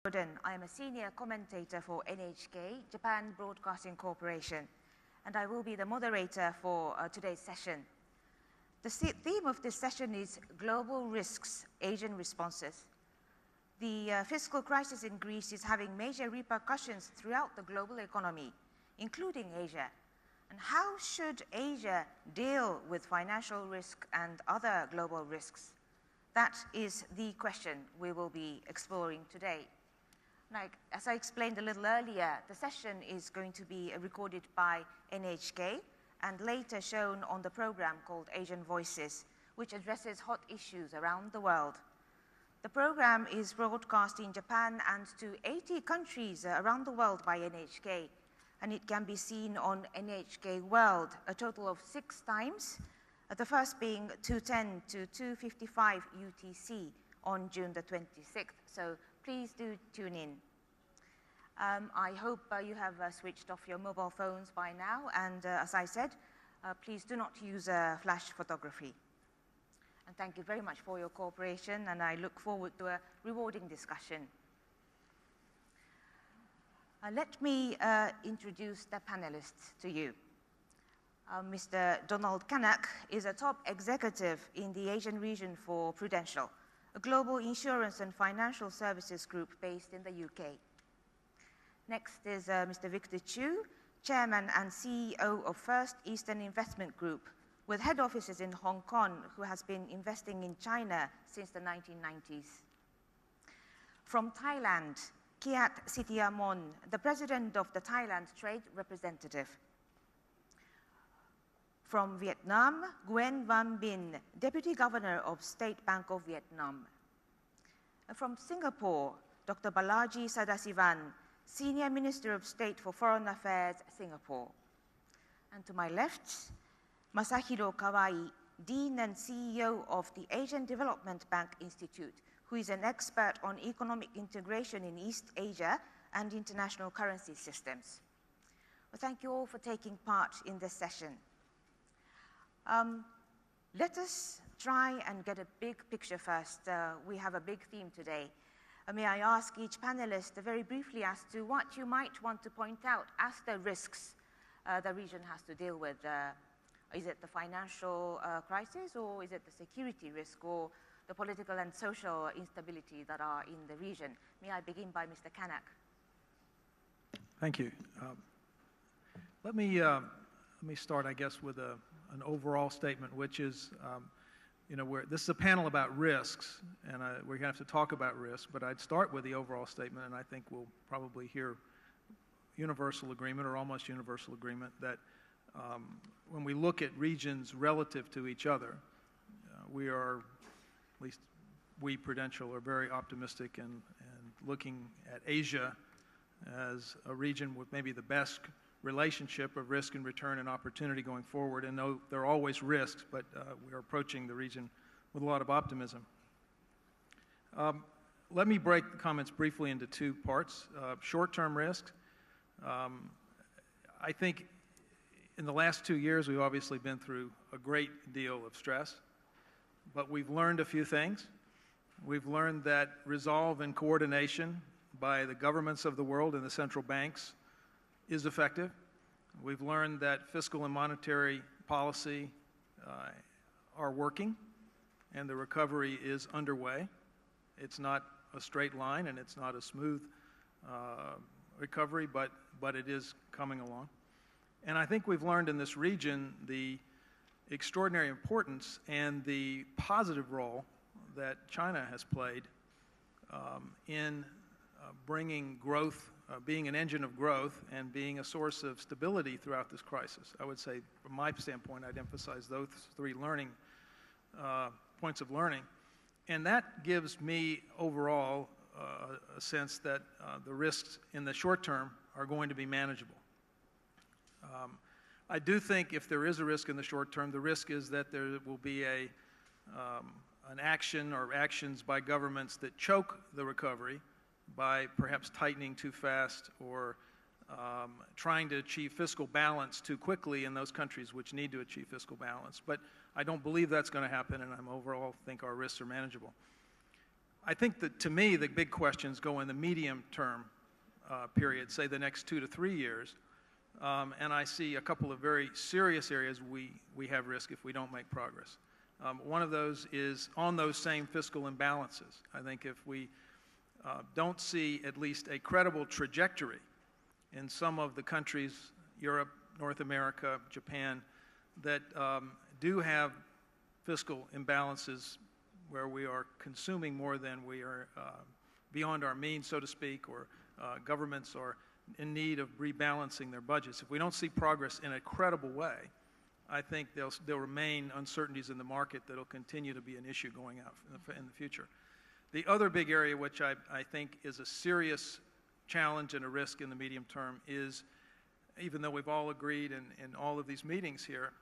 I am a senior commentator for NHK, Japan Broadcasting Corporation, and I will be the moderator for today's session. The theme of this session is Global Risks, Asian Responses. The fiscal crisis in Greece is having major repercussions throughout the global economy, including Asia. And how should Asia deal with financial risk and other global risks? That is the question we will be exploring today. As I explained a little earlier, the session is going to be recorded by NHK and later shown on the program called Asian Voices, which addresses hot issues around the world. The program is broadcast in Japan and to 80 countries around the world by NHK, and it can be seen on NHK World a total of 6 times, the first being 2:10 to 2:55 UTC on June the 26th. So please do tune in. I hope you have switched off your mobile phones by now, and as I said, please do not use flash photography. And thank you very much for your cooperation, and I look forward to a rewarding discussion. Let me introduce the panelists to you. Mr. Donald Kanak is a top executive in the Asian region for Prudential, a global insurance and financial services group based in the UK. Next is Mr. Victor Chu, Chairman and CEO of First Eastern Investment Group, with head offices in Hong Kong, who has been investing in China since the 1990s. From Thailand, Kiat Sitiamon, the President of the Thailand Trade Representative. From Vietnam, Nguyen Van Binh, Deputy Governor of State Bank of Vietnam. From Singapore, Dr. Balaji Sadasivan, Senior Minister of State for Foreign Affairs, Singapore. And to my left, Masahiro Kawai, Dean and CEO of the Asian Development Bank Institute, who is an expert on economic integration in East Asia and international currency systems. Well, thank you all for taking part in this session. Let us try and get a big picture first. We have a big theme today. May I ask each panelist very briefly as to what you might want to point out as the risks the region has to deal with. Is it the financial crisis, or is it the security risk, or the political and social instability that are in the region? May I begin by Mr. Kanak? Thank you. Let me start, I guess, with an overall statement, which is, this is a panel about risks, and we're going to have to talk about risks, but I'd start with the overall statement, and I think we'll probably hear universal agreement or almost universal agreement that when we look at regions relative to each other, we are, at least we Prudential, are very optimistic and looking at Asia as a region with maybe the best relationship of risk and return and opportunity going forward. And though there are always risks, but we are approaching the region with a lot of optimism. Let me break the comments briefly into 2 parts. Short-term risks. I think in the last 2 years, we've obviously been through a great deal of stress, but we've learned a few things. We've learned that resolve and coordination by the governments of the world and the central banks is effective. We've learned that fiscal and monetary policy are working, and the recovery is underway. It's not a straight line, and it's not a smooth recovery, but it is coming along. And I think we've learned in this region the extraordinary importance and the positive role that China has played in bringing growth, being an engine of growth, and being a source of stability throughout this crisis. I would say, from my standpoint, I'd emphasize those 3 points of learning. And that gives me overall a sense that the risks in the short term are going to be manageable. I do think if there is a risk in the short term, the risk is that there will be an action or actions by governments that choke the recovery by perhaps tightening too fast or trying to achieve fiscal balance too quickly in those countries which need to achieve fiscal balance. But I don't believe that's going to happen, and I overall think our risks are manageable. I think that, to me, the big questions go in the medium-term period, say the next 2 to 3 years, and I see a couple of very serious areas we have risk if we don't make progress. One of those is on those same fiscal imbalances. I think if we don't see at least a credible trajectory in some of the countries, Europe, North America, Japan, that do have fiscal imbalances where we are consuming more than we are beyond our means, so to speak, or governments are in need of rebalancing their budgets. If we don't see progress in a credible way, I think there'll remain uncertainties in the market that will continue to be an issue going out in the future. The other big area which I think is a serious challenge and a risk in the medium term is, even though we've all agreed in all of these meetings here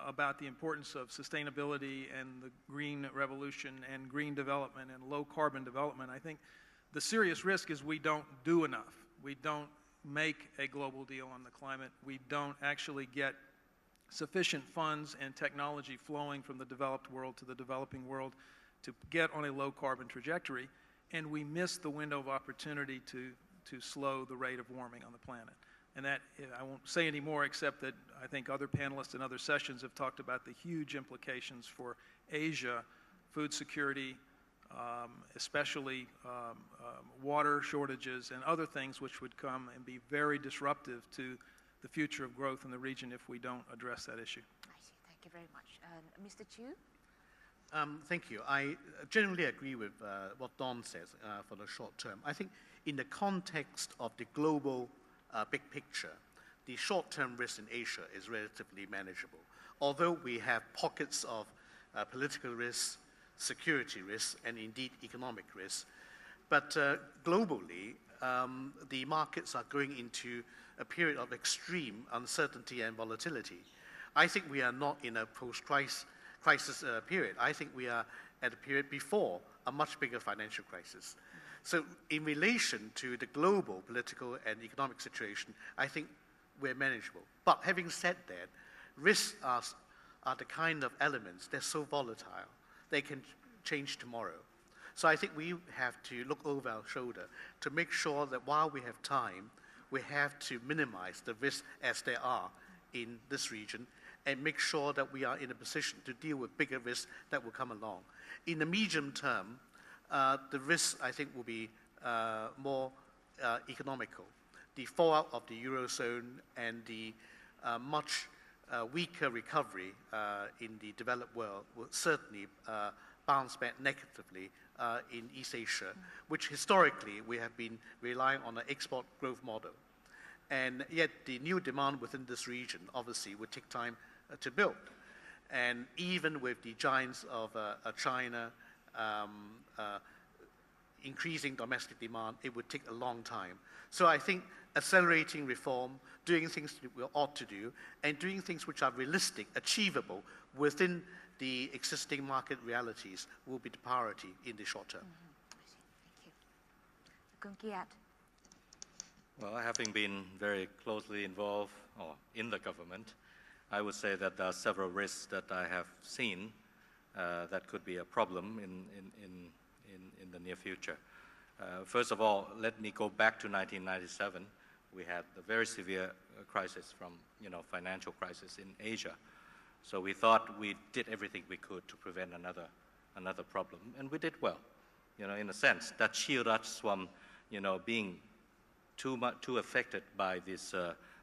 about the importance of sustainability and the green revolution and green development and low carbon development, I think the serious risk is we don't do enough. We don't make a global deal on the climate. We don't actually get sufficient funds and technology flowing from the developed world to the developing world to get on a low carbon trajectory, and we miss the window of opportunity to slow the rate of warming on the planet. And that, I won't say any more except that I think other panelists in other sessions have talked about the huge implications for Asia, food security, especially water shortages and other things which would come and be very disruptive to the future of growth in the region if we don't address that issue. I see. Thank you very much. Mr. Chu? Thank you. I generally agree with what Don says for the short term. I think in the context of the global big picture, the short-term risk in Asia is relatively manageable. Although we have pockets of political risks, security risks, and indeed economic risks, but globally, the markets are going into a period of extreme uncertainty and volatility. I think we are not in a post-crisis period. I think we are at a period before a much bigger financial crisis. So in relation to the global political and economic situation, I think we're manageable. But having said that, risks are the kind of elements, they're so volatile, they can change tomorrow. So I think we have to look over our shoulder to make sure that while we have time, we have to minimize the risks as they are in this region and make sure that we are in a position to deal with bigger risks that will come along. In the medium term, the risks, I think, will be more economical. The fallout of the Eurozone and the much weaker recovery in the developed world will certainly bounce back negatively in East Asia, which historically we have been relying on an export growth model. And yet the new demand within this region obviously would take time to build. And even with the giants of China increasing domestic demand, it would take a long time. So I think accelerating reform, doing things that we ought to do, and doing things which are realistic, achievable within the existing market realities will be the priority in the short term. Thank you. Khun Kiat. Well, having been very closely involved in the government, I would say that there are several risks that I have seen that could be a problem in the near future. First of all, let me go back to 1997. We had a very severe crisis from, financial crisis in Asia. So we thought we did everything we could to prevent another problem, and we did well. In a sense, that shielded us from, being too affected by this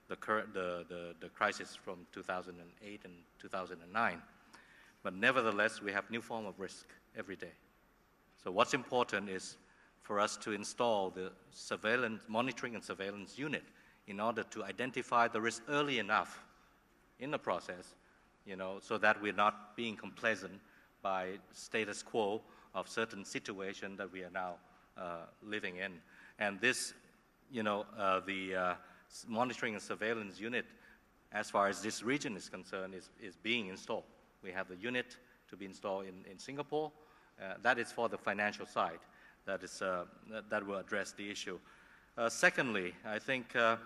the crisis from 2008 and 2009. But nevertheless, we have new form of risk every day. So what's important is for us to install the monitoring and surveillance unit in order to identify the risk early enough in the process, so that we're not being complacent by status quo of certain situation that we are now living in. And this, the monitoring and surveillance unit, as far as this region is concerned, is being installed. We have the unit to be installed in Singapore. That is for the financial side. That will address the issue. Secondly, I think I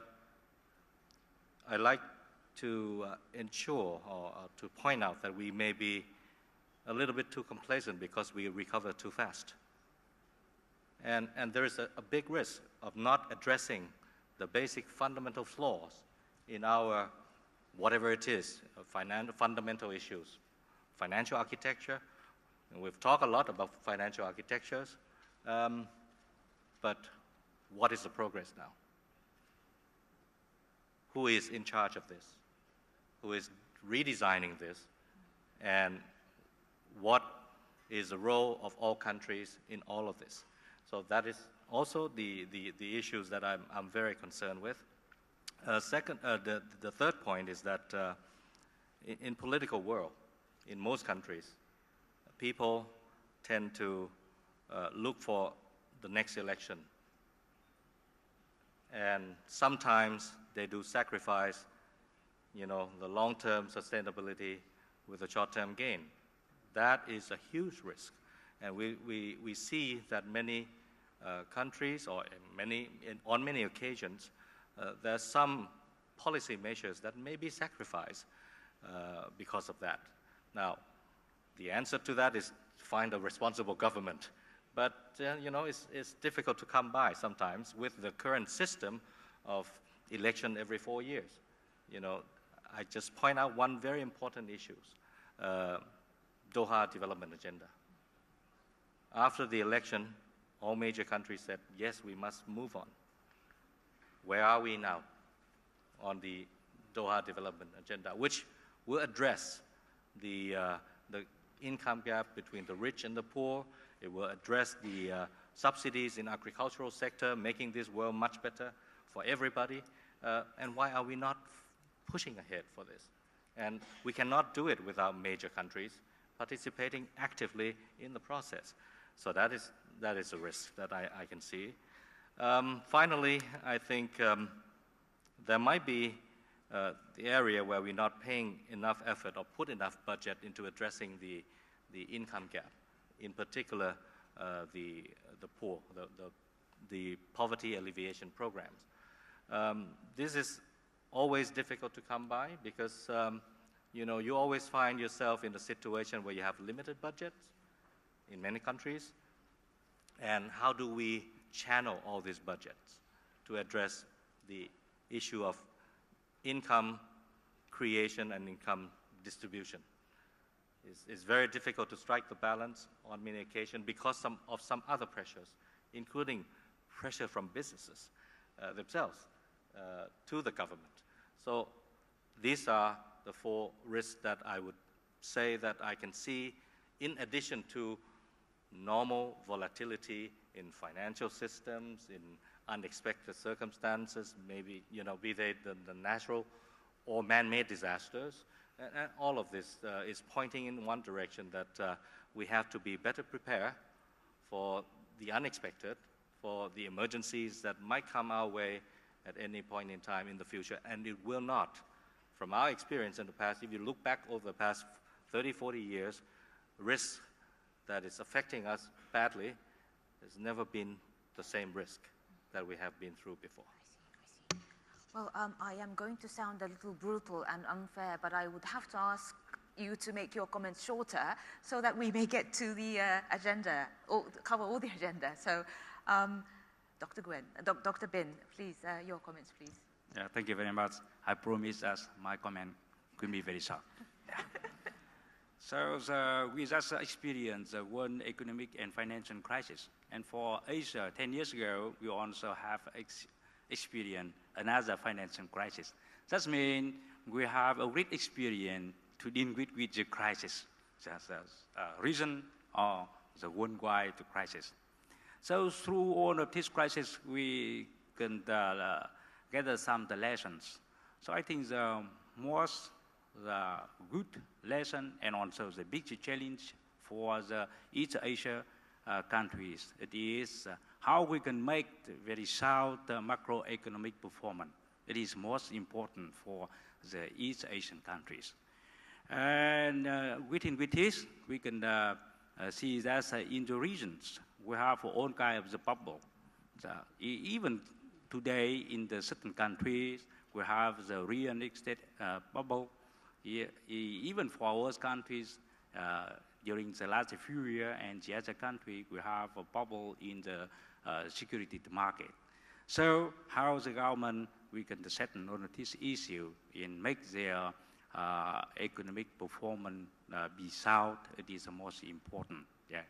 like to ensure or to point out that we may be a little bit too complacent because we recover too fast. And there is a big risk of not addressing the basic fundamental flaws in our, whatever it is, fundamental issues, financial architecture. And we've talked a lot about financial architectures, but what is the progress now? Who is in charge of this? Who is redesigning this? And what is the role of all countries in all of this? So that is also the issues that I'm very concerned with. Second, the third point is that in political world, in most countries, people tend to look for the next election. And sometimes they do sacrifice, the long-term sustainability with a short-term gain. That is a huge risk. And we see that many countries, or on many occasions, there are some policy measures that may be sacrificed because of that. Now, the answer to that is find a responsible government. But, it's difficult to come by sometimes with the current system of election every 4 years. I just point out one very important issue, Doha Development Agenda. After the election, all major countries said, yes, we must move on. Where are we now on the Doha Development Agenda, which will address the income gap between the rich and the poor? It will address the subsidies in agricultural sector, making this world much better for everybody. And why are we not pushing ahead for this? And we cannot do it without major countries participating actively in the process. So that is a risk that I can see. Finally, I think there might be the area where we're not paying enough effort or put enough budget into addressing the income gap, in particular the poor, the poverty alleviation programs. This is always difficult to come by because you always find yourself in a situation where you have limited budgets in many countries. And how do we channel all these budgets to address the issue of income creation and income distribution? It's very difficult to strike the balance on many occasions because of some other pressures, including pressure from businesses themselves to the government. So these are the 4 risks that I would say that I can see, in addition to normal volatility in financial systems, in unexpected circumstances, maybe, be they the natural or man-made disasters. And all of this is pointing in one direction, that we have to be better prepared for the unexpected, for the emergencies that might come our way at any point in time in the future. And it will not. From our experience in the past, if you look back over the past 30, 40 years, risk that is affecting us badly has never been the same risk that we have been through before. I see. Well, I am going to sound a little brutal and unfair, but I would have to ask you to make your comments shorter so that we may get to the agenda, or cover all the agenda. So, Dr. Bin, please, your comments, please. Yeah, thank you very much. I promise that my comment could be very short. So we just experienced one economic and financial crisis. And for Asia, 10 years ago, we also have experienced another financial crisis. That means we have a great experience to deal with the crisis, just as reason or the worldwide crisis. So through all of this crisis, we can gather some lessons. So I think the most good lesson and also the big challenge for the East Asia countries, it is how we can make very sound macroeconomic performance. It is most important for the East Asian countries. And within this, we can see that in the regions, we have all kinds of the bubble. Even today in the certain countries, we have the real estate bubble. Even for our countries, during the last few years, and the other country will have a bubble in the security market. So how the government we can settle on this issue and make their economic performance be sound, it is the most important. Yeah.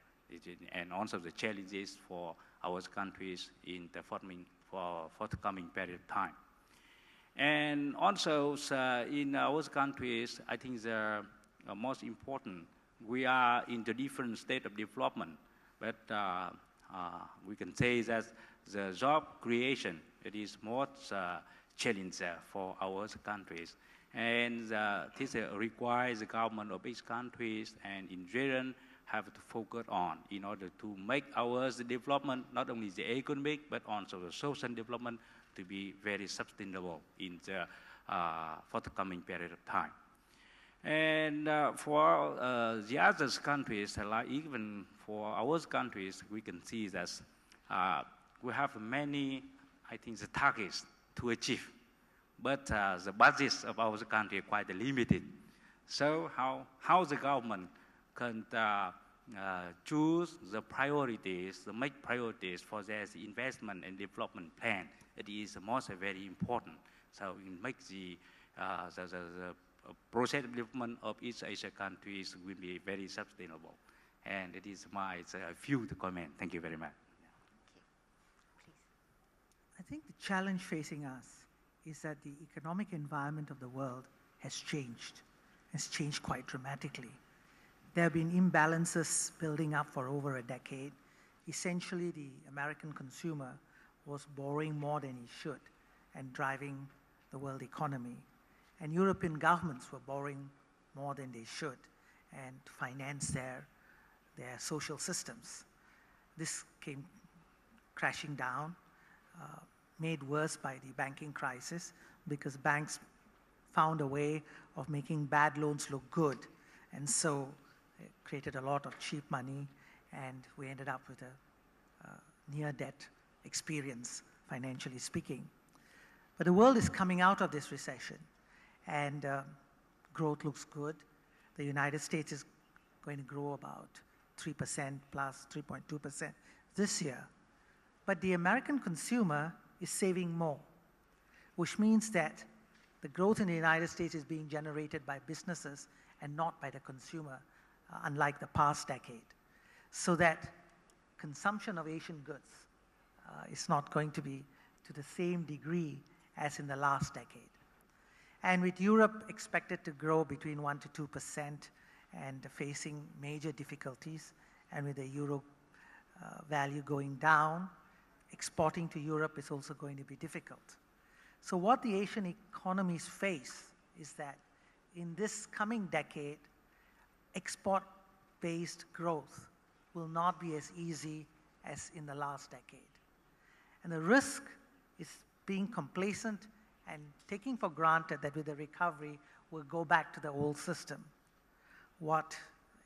And also the challenges for our countries in the forthcoming period of time. And also in our countries, I think the most important, we are in the different state of development, but we can say that the job creation, it is most challenge for our countries. And this requires the government of each countries and in general have to focus on in order to make our development, not only the economic, but also the social development to be very sustainable in the forthcoming period of time. And for the other countries, like even for our countries, we can see that we have many, I think, the targets to achieve. But the budgets of our country are quite limited. So how the government can choose the priorities, make priorities for their investment and development plan, it is most very important. So it makes the process development of each Asian countries will be very sustainable. And it is my few to comment. Thank you very much. I think the challenge facing us is that the economic environment of the world has changed quite dramatically. There have been imbalances building up for over a decade. Essentially, the American consumer was borrowing more than he should and driving the world economy. And European governments were borrowing more than they should and to finance their social systems. This came crashing down, made worse by the banking crisis because banks found a way of making bad loans look good. And so it created a lot of cheap money, and we ended up with a near-debt experience, financially speaking. But the world is coming out of this recession, and growth looks good. The United States is going to grow about 3% plus 3.2% this year. But the American consumer is saving more, which means that the growth in the United States is being generated by businesses and not by the consumer, unlike the past decade. So that consumption of Asian goods is not going to be to the same degree as in the last decade. And with Europe expected to grow between 1% to 2% and facing major difficulties, and with the euro value going down, exporting to Europe is also going to be difficult. So what the Asian economies face is that in this coming decade, export-based growth will not be as easy as in the last decade. And the risk is being complacent and taking for granted that with the recovery, we'll go back to the old system. What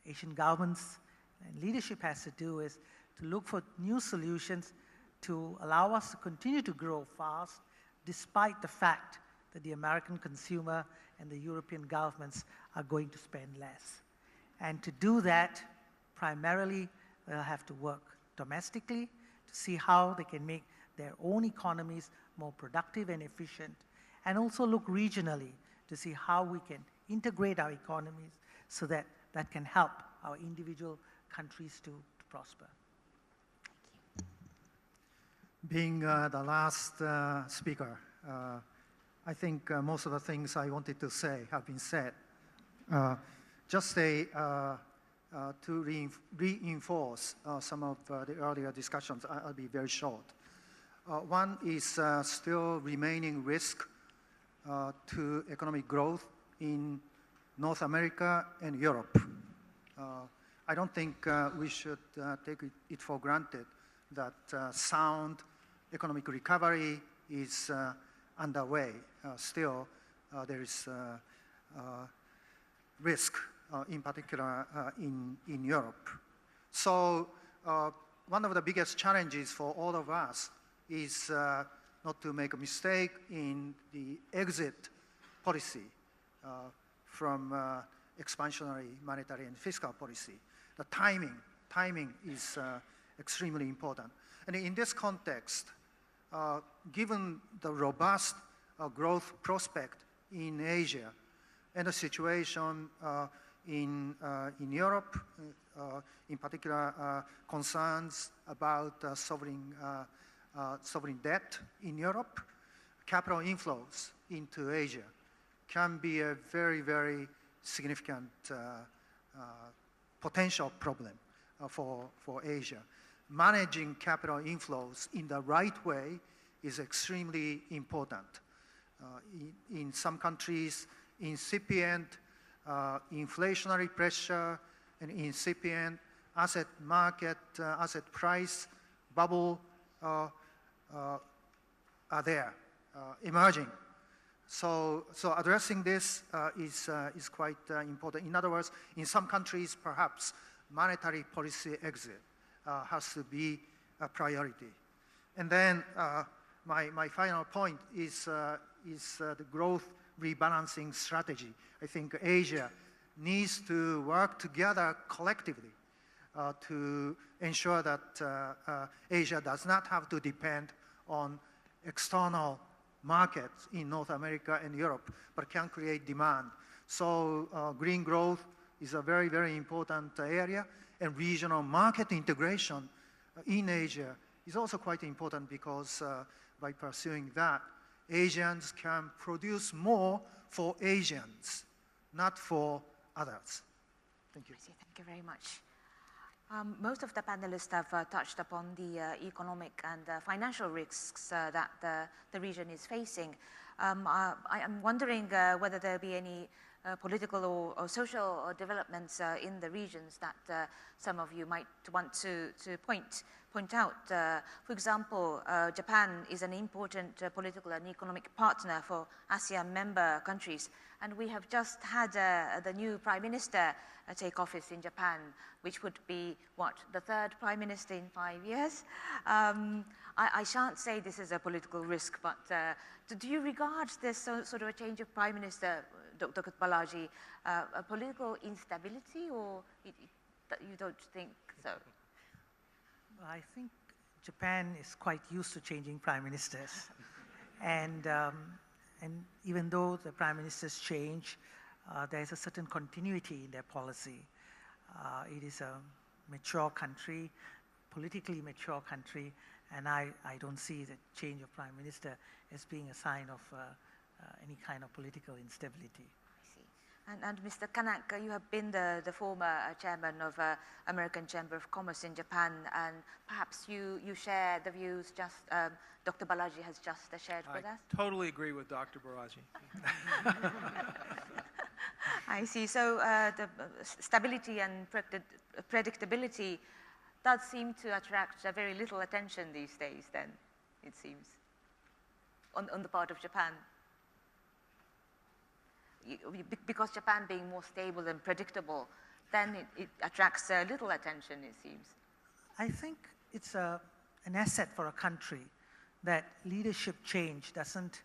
Asian governments and leadership has to do is to look for new solutions to allow us to continue to grow fast, despite the fact that the American consumer and the European governments are going to spend less. And to do that, primarily, they'll have to work domestically to see how they can make their own economies more productive and efficient, and also look regionally to see how we can integrate our economies so that that can help our individual countries to prosper. Being the last speaker, I think most of the things I wanted to say have been said. Just to reinforce some of the earlier discussions, I'll be very short. One is still remaining risk to economic growth in North America and Europe. I don't think we should take it for granted that sound economic recovery is underway. Still, there is risk, in particular in Europe. So one of the biggest challenges for all of us is not to make a mistake in the exit policy from expansionary monetary and fiscal policy. the timing is extremely important. And in this context, given the robust growth prospect in Asia and the situation in Europe, in particular concerns about sovereign debt in Europe, capital inflows into Asia can be a very, very significant potential problem for Asia. Managing capital inflows in the right way is extremely important. In some countries, incipient inflationary pressure and incipient asset price bubble are there, emerging. So addressing this is quite important. In other words, in some countries, perhaps monetary policy exit has to be a priority. And then my final point is the growth rebalancing strategy. I think Asia needs to work together collectively to ensure that Asia does not have to depend on external markets in North America and Europe, but can create demand. So green growth is a very, very important area, and regional market integration in Asia is also quite important because by pursuing that, Asians can produce more for Asians, not for others. Thank you. I see. Thank you very much. Most of the panelists have touched upon the economic and financial risks that the region is facing. I am wondering whether there will be any political or social developments in the regions that some of you might want to point out. For example, Japan is an important political and economic partner for ASEAN member countries, and we have just had the new Prime Minister take office in Japan, which would be, what, the third Prime Minister in 5 years? I shan't say this is a political risk, but do you regard this sort of a change of Prime Minister, Dr. Balaji, a political instability, or you don't think so? I think Japan is quite used to changing prime ministers. And even though the prime ministers change, there is a certain continuity in their policy. It is a mature country, politically mature country, and I don't see the change of prime minister as being a sign of any kind of political instability. And Mr. Kanak, you have been the former chairman of American Chamber of Commerce in Japan, and perhaps you share the views just Dr. Balaji has just shared with us? I totally agree with Dr. Balaji. I see. So the stability and predictability does seem to attract very little attention these days then, it seems, on the part of Japan. Because Japan being more stable and predictable, then it attracts little attention, it seems. I think it's an asset for a country that leadership change doesn't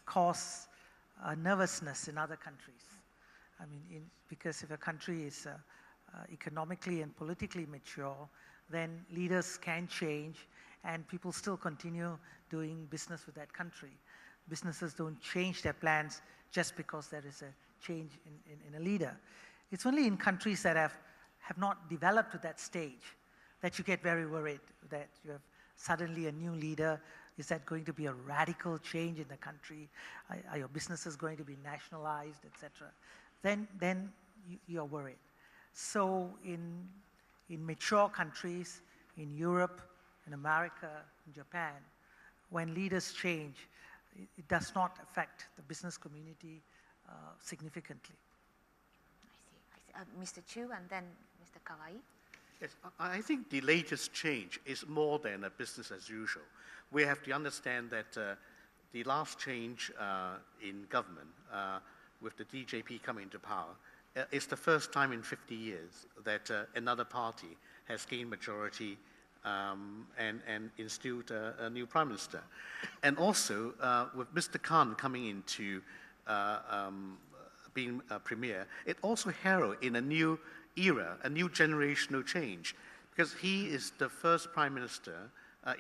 cause nervousness in other countries. I mean, because if a country is economically and politically mature, then leaders can change and people still continue doing business with that country. Businesses don't change their plans just because there is a change in a leader. It's only in countries that have not developed to that stage that you get very worried that you have suddenly a new leader. Is that going to be a radical change in the country? Are your businesses going to be nationalized, etc.? Then you're worried. So in mature countries, in Europe, in America, in Japan, when leaders change, it does not affect the business community significantly. I see. Mr. Chu and then Mr. Kawai. Yes, I think the latest change is more than a business as usual. We have to understand that the last change in government with the DJP coming into power is the first time in 50 years that another party has gained majority and instilled a new prime minister. And also, with Mr. Khan coming into being a premier, it also heralded in a new era, a new generational change, because he is the first prime minister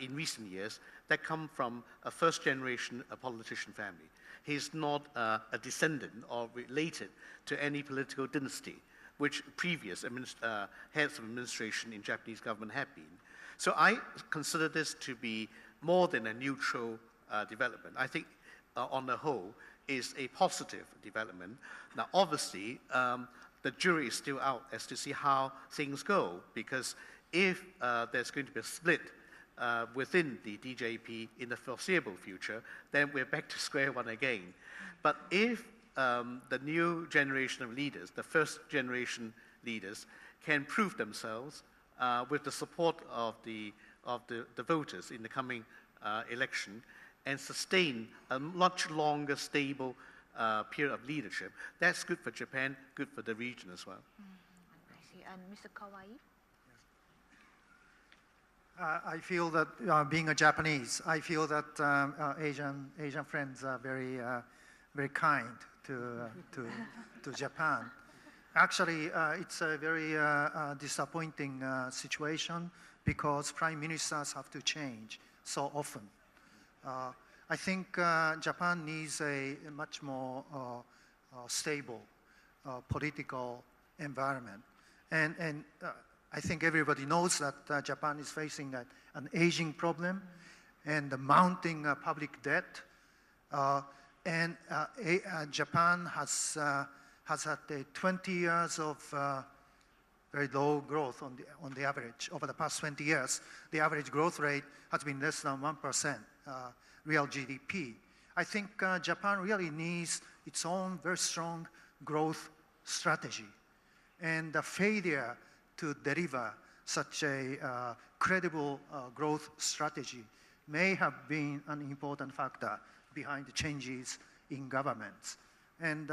in recent years that come from a first-generation politician family. He's not a descendant or related to any political dynasty, which previous heads of administration in Japanese government have been. So I consider this to be more than a neutral development. I think, on the whole, is a positive development. Now, obviously, the jury is still out as to see how things go, because if there's going to be a split within the DJP in the foreseeable future, then we're back to square one again. But if the new generation of leaders, the first generation leaders, can prove themselves with the support of the voters in the coming election and sustain a much longer, stable period of leadership, that's good for Japan, good for the region as well. I see. And Mr. Kawai? I feel that being a Japanese, I feel that Asian friends are very kind to Japan. Actually, it's a very disappointing situation because prime ministers have to change so often. I think Japan needs a much more stable political environment. And I think everybody knows that Japan is facing an aging problem and the mounting public debt. Japan has had 20 years of very low growth on the average. Over the past 20 years, the average growth rate has been less than 1% real GDP. I think Japan really needs its own very strong growth strategy. And the failure to deliver such a credible growth strategy may have been an important factor behind the changes in governments. And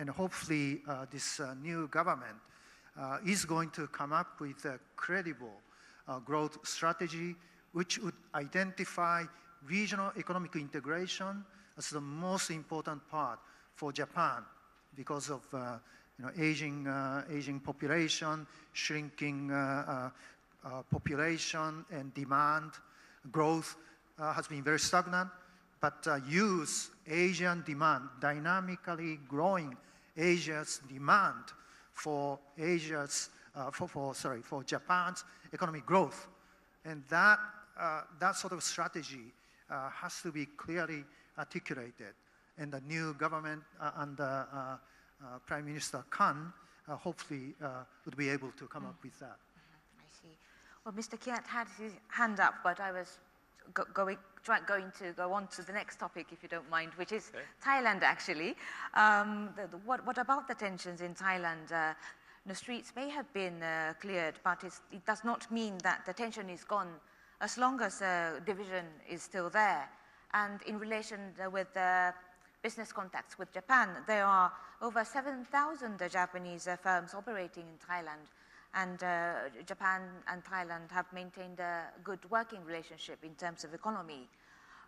hopefully this new government is going to come up with a credible growth strategy which would identify regional economic integration as the most important part for Japan because of aging population, shrinking population, and demand growth has been very stagnant. But use Asian demand, dynamically growing Asia's demand for Japan's economic growth, and that sort of strategy has to be clearly articulated. And the new government under Prime Minister Kan hopefully would be able to come up with that. I see. Well, Mr. Kiat had his hand up, but I was going to go on to the next topic, if you don't mind, which is Thailand, actually. What about the tensions in Thailand? The streets may have been cleared, but it does not mean that the tension is gone as long as division is still there. And in relation with business contacts with Japan, there are over 7,000 Japanese firms operating in Thailand. And Japan and Thailand have maintained a good working relationship in terms of economy.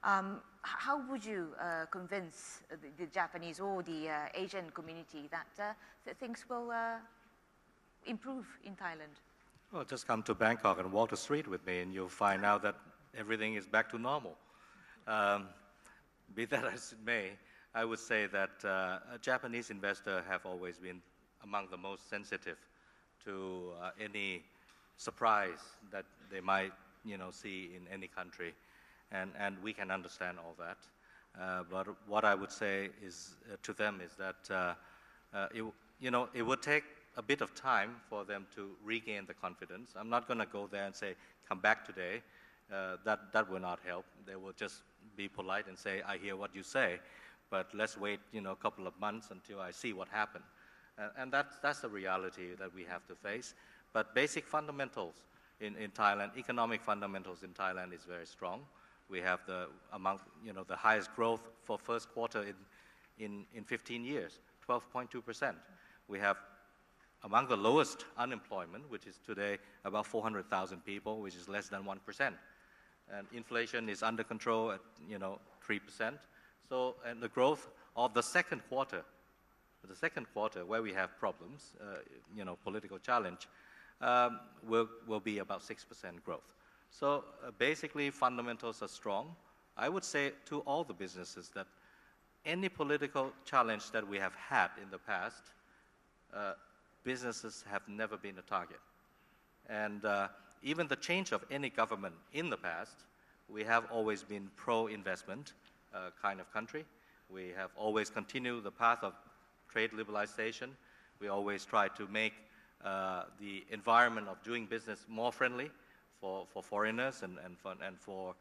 How would you convince the Japanese or the Asian community that things will improve in Thailand? Well, just come to Bangkok and walk the street with me and you'll find out that everything is back to normal. Be that as it may, I would say that Japanese investors have always been among the most sensitive to any surprise that they might, see in any country, and we can understand all that. But what I would say is to them is that it would take a bit of time for them to regain the confidence. I'm not going to go there and say, "Come back today." That will not help. They will just be polite and say, "I hear what you say, but let's wait, a couple of months until I see what happened." And that's the reality that we have to face. But basic fundamentals in Thailand, economic fundamentals in Thailand is very strong. We have the highest growth for first quarter in 15 years, 12.2%. We have among the lowest unemployment, which is today about 400,000 people, which is less than 1%. And inflation is under control at 3%. So, and the growth of the second quarter But the second quarter, where we have problems, political challenge, will be about 6% growth. So basically, fundamentals are strong. I would say to all the businesses that any political challenge that we have had in the past, businesses have never been a target. And even the change of any government in the past, we have always been pro-investment kind of country. We have always continued the path of trade liberalization. We always try to make the environment of doing business more friendly for foreigners and for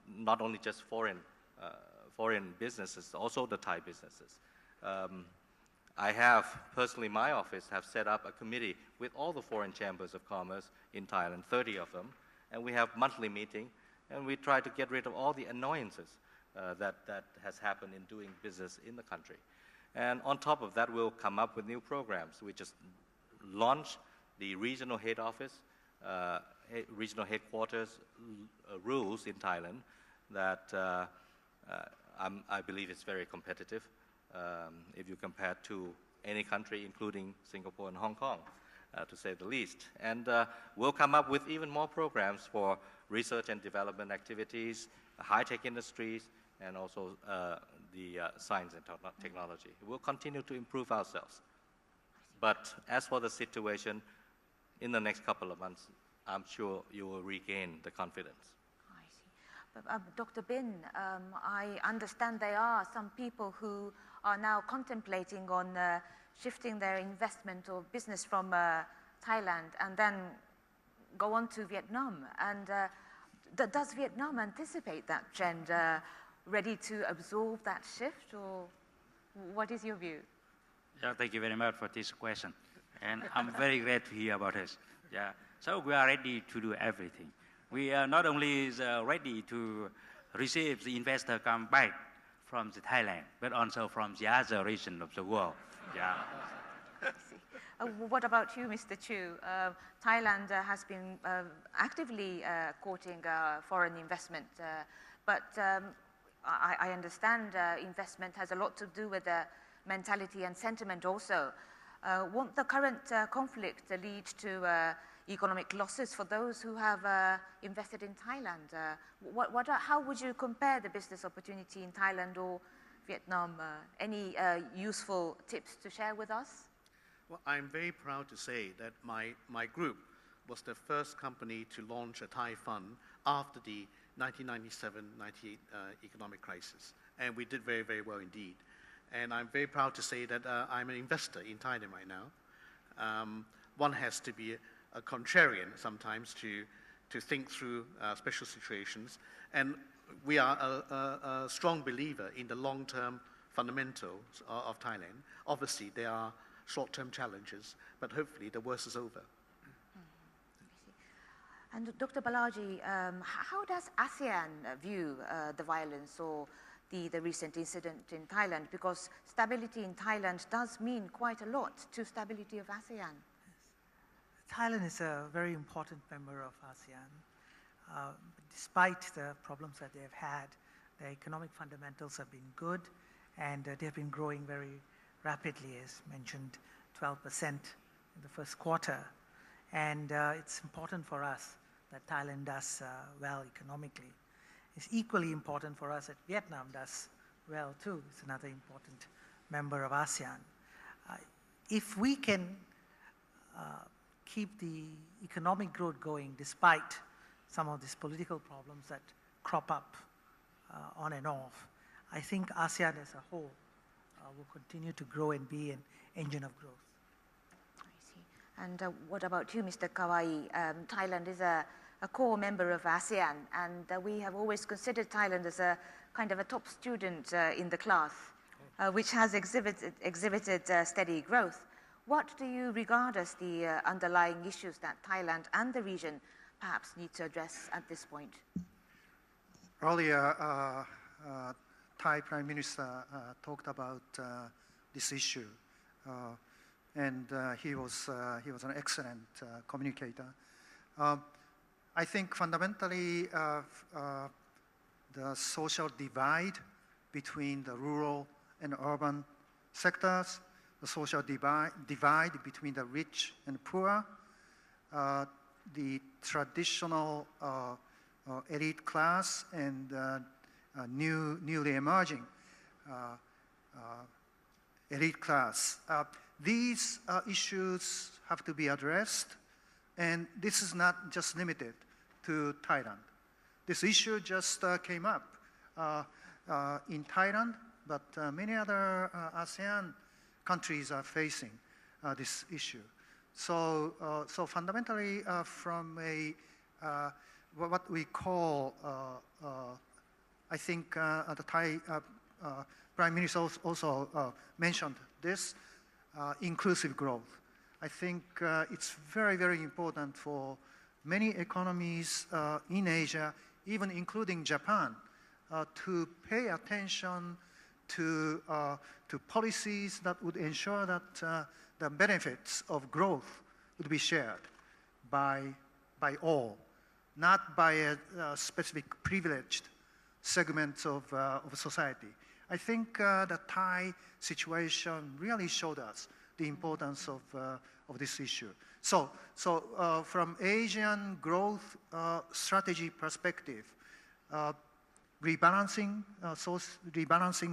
not only just foreign businesses, also the Thai businesses. I have, personally, my office have set up a committee with all the foreign chambers of commerce in Thailand, 30 of them, and we have monthly meeting, and we try to get rid of all the annoyances that has happened in doing business in the country. And on top of that, we'll come up with new programs. We just launched the regional head office, regional headquarters rules in Thailand that I believe is very competitive if you compare to any country, including Singapore and Hong Kong, to say the least. And we'll come up with even more programs for research and development activities, high-tech industries, and also the science and technology. We'll continue to improve ourselves. But as for the situation, in the next couple of months, I'm sure you will regain the confidence. I see. But, Dr. Bin, I understand there are some people who are now contemplating on shifting their investment or business from Thailand and then go on to Vietnam. And does Vietnam anticipate that trend, ready to absorb that shift, or what is your view? Yeah, thank you very much for this question. And I'm very glad to hear about this. Yeah. So we are ready to do everything. We are not only ready to receive the investor come back from the Thailand, but also from the other region of the world. Yeah. What about you, Mr. Chu? Thailand has been actively courting foreign investment, but I understand investment has a lot to do with mentality and sentiment also. Won't the current conflict lead to economic losses for those who have invested in Thailand? How would you compare the business opportunity in Thailand or Vietnam? Any useful tips to share with us? Well, I'm very proud to say that my group was the first company to launch a Thai fund after the 1997-98 economic crisis. And we did very, very well indeed. And I'm very proud to say that I'm an investor in Thailand right now. One has to be a contrarian sometimes to think through special situations. And we are a strong believer in the long-term fundamentals of Thailand. Obviously, there are short-term challenges, but hopefully the worst is over. And Dr. Balaji, how does ASEAN view the violence or the recent incident in Thailand? Because stability in Thailand does mean quite a lot to stability of ASEAN. Thailand is a very important member of ASEAN. Despite the problems that they have had, their economic fundamentals have been good, and they have been growing very rapidly, as mentioned, 12% in the first quarter. And it's important for us that Thailand does well economically. It's equally important for us that Vietnam does well too. It's another important member of ASEAN. If we can keep the economic growth going despite some of these political problems that crop up on and off, I think ASEAN as a whole will continue to grow and be an engine of growth. I see. And what about you, Mr. Kawai? Thailand is a core member of ASEAN, and we have always considered Thailand as a kind of a top student in the class, which has exhibited steady growth. What do you regard as the underlying issues that Thailand and the region perhaps need to address at this point? Earlier, Thai Prime Minister talked about this issue, and he was an excellent communicator. I think fundamentally the social divide between the rural and urban sectors the social divide between the rich and poor, the traditional elite class and newly emerging elite class. These issues have to be addressed, and this is not just limited to Thailand. This issue just came up in Thailand, but many other ASEAN countries are facing this issue. So fundamentally, from a what we call, I think the Thai Prime Minister also mentioned this, inclusive growth. I think it's very, very important for many economies in Asia, even including Japan, to pay attention to policies that would ensure that the benefits of growth would be shared by all, not by a specific privileged segments of society. I think the Thai situation really showed us the importance of this issue. So from Asian growth strategy perspective, rebalancing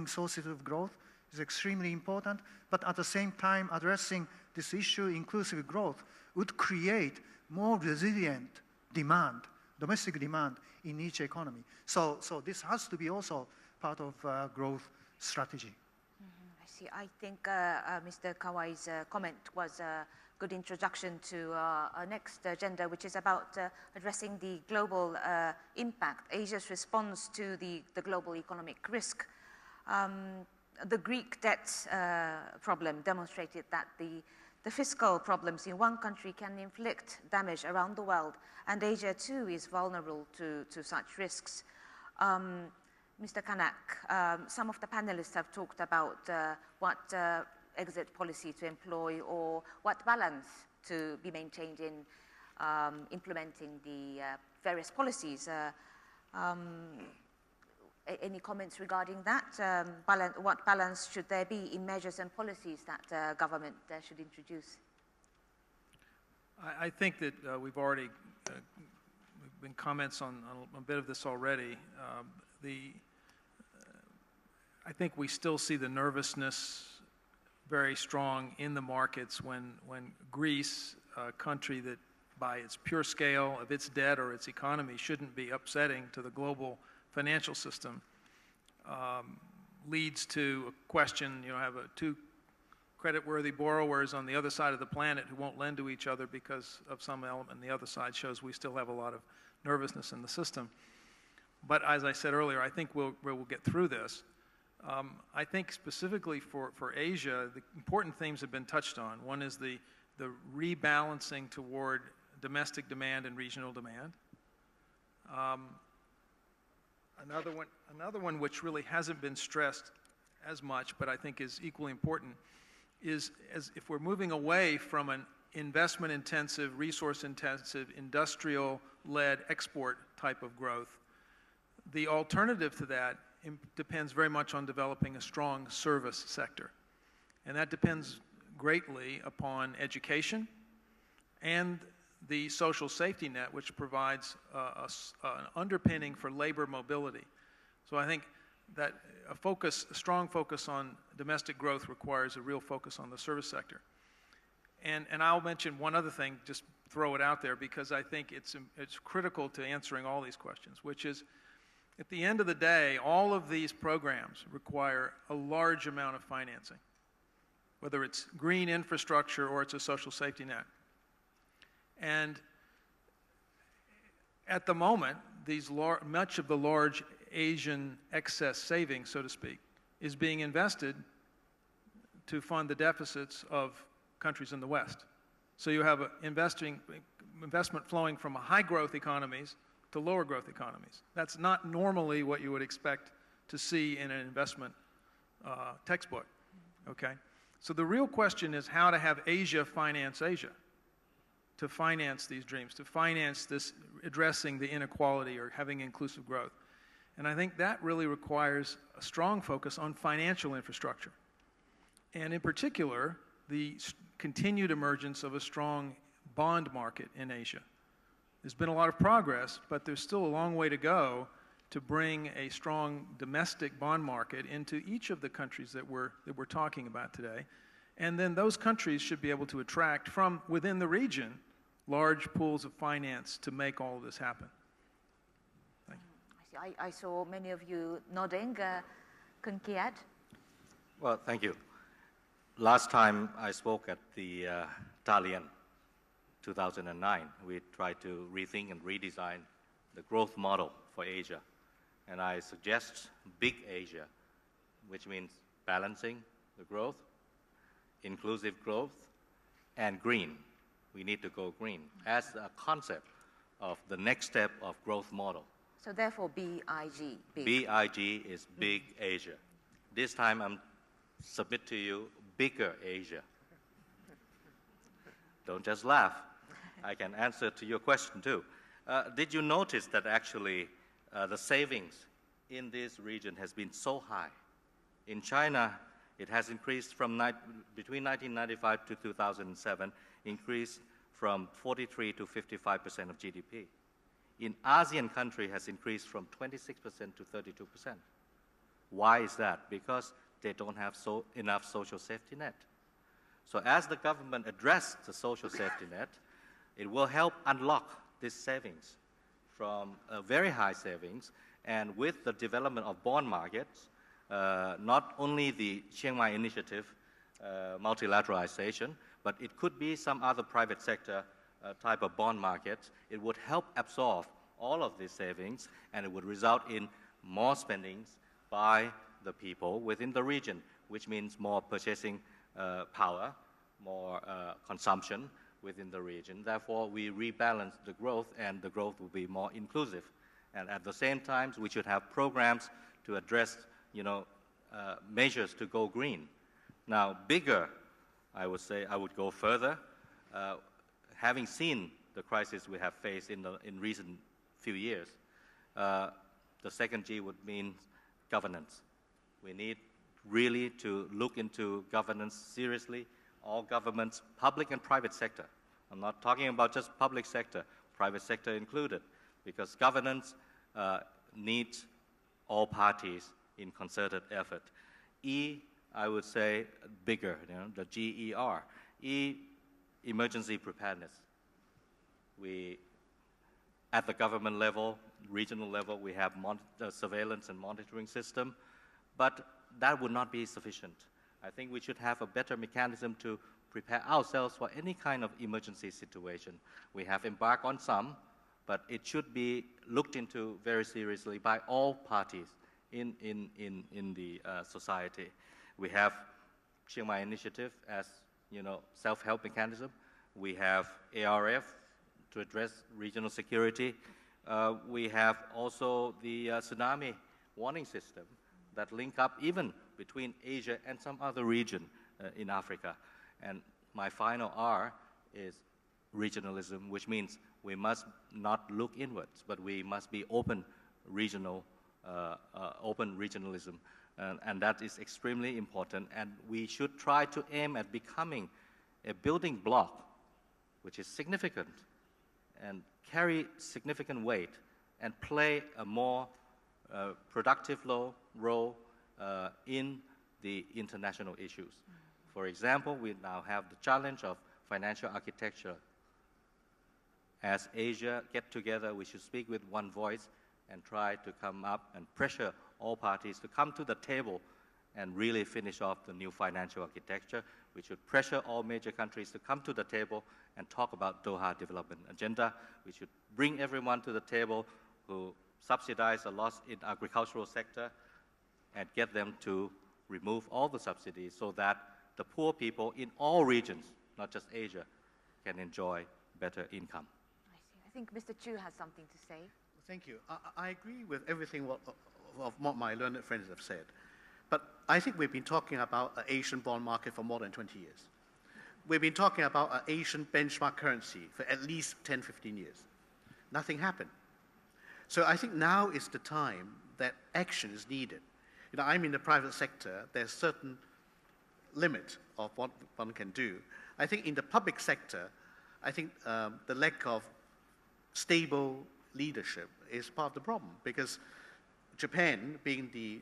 sources of growth is extremely important, but at the same time addressing this issue, inclusive growth, would create more resilient demand, domestic demand in each economy. So this has to be also part of growth strategy. I see. I think Mr. Kawai's comment was a good introduction to our next agenda, which is about addressing the global impact, Asia's response to the global economic risk. The Greek debt problem demonstrated that the fiscal problems in one country can inflict damage around the world, and Asia too is vulnerable to such risks. Mr. Kanak, some of the panelists have talked about what exit policy to employ or what balance to be maintained in implementing the various policies. Any comments regarding that? What balance should there be in measures and policies that government should introduce? I think that we've already been comments on a bit of this already. I think we still see the nervousness very strong in the markets when Greece, a country that by its pure scale of its debt or its economy shouldn't be upsetting to the global financial system, leads to a question, have two credit-worthy borrowers on the other side of the planet who won't lend to each other because of some element, and the other side shows we still have a lot of nervousness in the system. But as I said earlier, I think we'll get through this. I think specifically for Asia, the important themes have been touched on. One is the rebalancing toward domestic demand and regional demand. Another one which really hasn't been stressed as much, but I think is equally important, is if we're moving away from an investment-intensive, resource-intensive, industrial-led export type of growth, the alternative to that depends very much on developing a strong service sector. And that depends greatly upon education and the social safety net, which provides an underpinning for labor mobility. So I think that a strong focus on domestic growth requires a real focus on the service sector. And I'll mention one other thing, just throw it out there, because I think it's critical to answering all these questions, which is, at the end of the day, all of these programs require a large amount of financing, whether it's green infrastructure or it's a social safety net. And at the moment, much of the large Asian excess savings, so to speak, is being invested to fund the deficits of countries in the West. So you have investment flowing from high growth economies to lower growth economies. That's not normally what you would expect to see in an investment textbook, okay? So the real question is how to have Asia finance Asia, to finance these dreams, to finance this addressing the inequality or having inclusive growth. And I think that really requires a strong focus on financial infrastructure. and in particular, the continued emergence of a strong bond market in Asia. There's been a lot of progress, but there's still a long way to go to bring a strong domestic bond market into each of the countries that we're talking about today. And then those countries should be able to attract from within the region large pools of finance to make all of this happen. Thank you. I saw many of you nodding. Khun Kiat? Well, thank you. Last time I spoke at the Thailand 2009, we tried to rethink and redesign the growth model for Asia. And I suggest big Asia, which means balancing the growth, inclusive growth, and green. We need to go green as a concept of the next step of growth model. So therefore, BIG. BIG is big Asia. This time I'm submit to you bigger Asia. Don't just laugh. I can answer to your question too. Did you notice that actually the savings in this region has been so high? In China, it has increased from between 1995 to 2007, increased from 43 to 55% of GDP. In ASEAN country has increased from 26% to 32%. Why is that? Because they don't have enough social safety net. So as the government addressed the social safety net, it will help unlock these savings from very high savings, and with the development of bond markets, not only the Chiang Mai initiative, multilateralization, but it could be some other private sector type of bond market. It would help absorb all of these savings, and it would result in more spendings by the people within the region, which means more purchasing power, more consumption within the region. Therefore, we rebalance the growth, and the growth will be more inclusive. And at the same time, we should have programs to address, measures to go green. Now, bigger, I would say, I would go further. Having seen the crisis we have faced in recent few years, the second G would mean governance. We need really to look into governance seriously, all governments, public and private sector. I'm not talking about just public sector, private sector included, because governance needs all parties in concerted effort. E, I would say bigger, the GER. E, emergency preparedness. At the government level, regional level, we have surveillance and monitoring system, but that would not be sufficient. I think we should have a better mechanism to prepare ourselves for any kind of emergency situation. We have embarked on some, but it should be looked into very seriously by all parties in the society. We have Chiang Mai Initiative as self-help mechanism. We have ARF to address regional security. We have also the tsunami warning system that link up even between Asia and some other region in Africa. And my final R is regionalism, which means we must not look inwards, but we must be open regionalism. And that is extremely important. And we should try to aim at becoming a building block which is significant and carry significant weight and play a more productive role in the international issues. For example, we now have the challenge of financial architecture. As Asia get together, we should speak with one voice and try to come up and pressure all parties to come to the table and really finish off the new financial architecture. We should pressure all major countries to come to the table and talk about Doha Development Agenda. We should bring everyone to the table who subsidize a loss in agricultural sector and get them to remove all the subsidies so that the poor people in all regions, not just Asia, can enjoy better income. I see. I think Mr. Chu has something to say. Thank you. I agree with everything of what my learned friends have said. But I think we've been talking about an Asian bond market for more than 20 years. We've been talking about an Asian benchmark currency for at least 10, 15 years. Nothing happened. So I think now is the time that action is needed. I'm in the private sector. There's certain limit of what one can do. I think in the public sector, I think the lack of stable leadership is part of the problem, because Japan, being the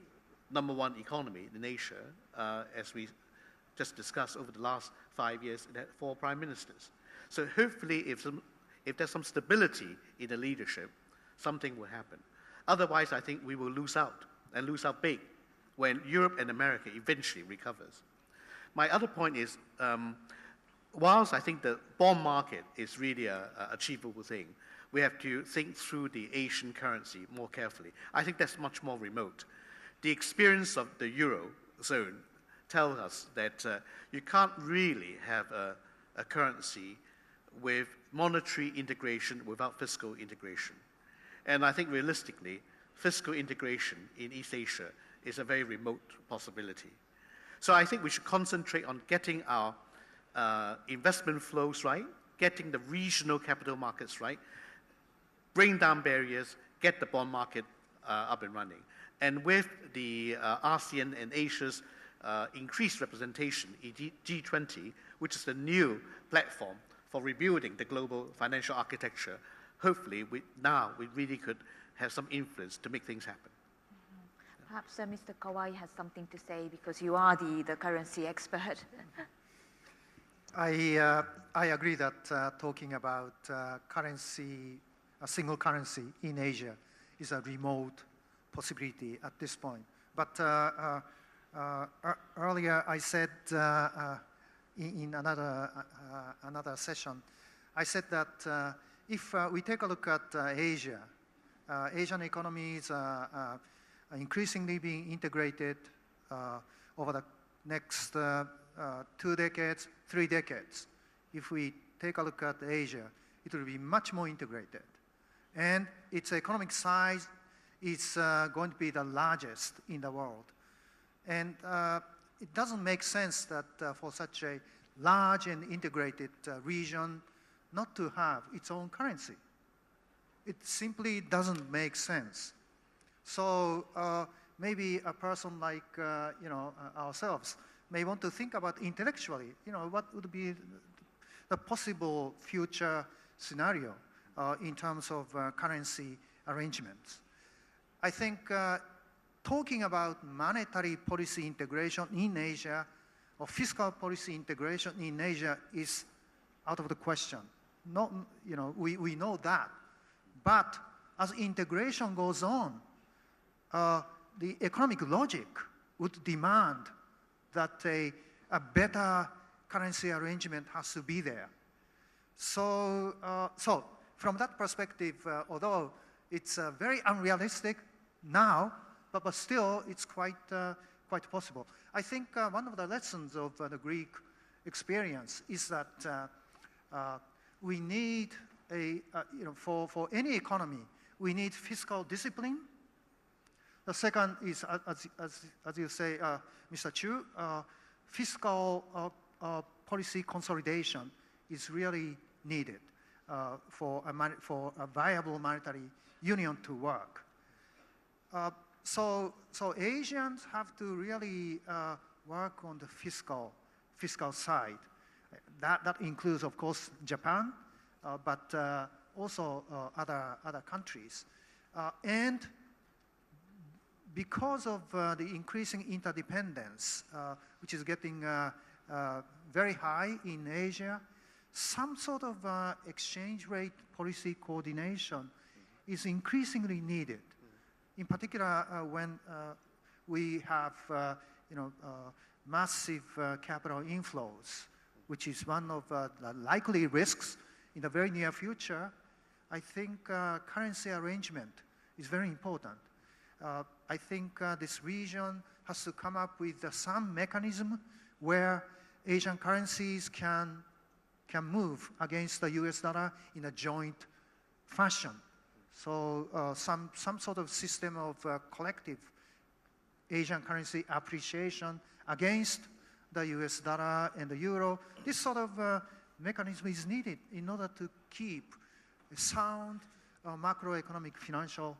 #1 economy in Asia, as we just discussed over the last 5 years, it had 4 prime ministers. So hopefully if there's some stability in the leadership, something will happen. Otherwise, I think we will lose out, and lose out big, when Europe and America eventually recovers. My other point is, whilst I think the bond market is really an achievable thing, we have to think through the Asian currency more carefully. I think that's much more remote. The experience of the Eurozone tells us that you can't really have a currency with monetary integration without fiscal integration. And I think realistically, fiscal integration in East Asia is a very remote possibility. So I think we should concentrate on getting our investment flows right, getting the regional capital markets right, bring down barriers, get the bond market up and running. And with the ASEAN and Asia's increased representation in G20, which is the new platform for rebuilding the global financial architecture, hopefully we really could have some influence to make things happen. Perhaps Mr. Kawai has something to say, because you are the currency expert. I agree that talking about currency, a single currency in Asia is a remote possibility at this point. But earlier I said in another session, I said that if we take a look at Asia, Asian economies are increasingly being integrated over the next 2 decades, 3 decades. If we take a look at Asia, it will be much more integrated. And its economic size is going to be the largest in the world. And it doesn't make sense that for such a large and integrated region not to have its own currency. It simply doesn't make sense. So maybe a person like ourselves may want to think about intellectually, what would be the possible future scenario in terms of currency arrangements. I think talking about monetary policy integration in Asia or fiscal policy integration in Asia is out of the question. Not, we know that. But as integration goes on, the economic logic would demand that a better currency arrangement has to be there. So from that perspective, although it's very unrealistic now, but still it's quite possible. I think one of the lessons of the Greek experience is that we need for any economy, we need fiscal discipline. The second is, as you say, Mr. Chu, fiscal policy consolidation is really needed for a viable monetary union to work. So Asians have to really work on the fiscal side. That includes, of course, Japan, but also other countries. And because of the increasing interdependence, which is getting very high in Asia, some sort of exchange rate policy coordination is increasingly needed. In particular, when we have massive capital inflows, which is one of the likely risks in the very near future, I think currency arrangement is very important. I think this region has to come up with some mechanism where Asian currencies can move against the US dollar in a joint fashion. So some sort of system of collective Asian currency appreciation against the US dollar and the euro. This sort of mechanism is needed in order to keep a sound macroeconomic financial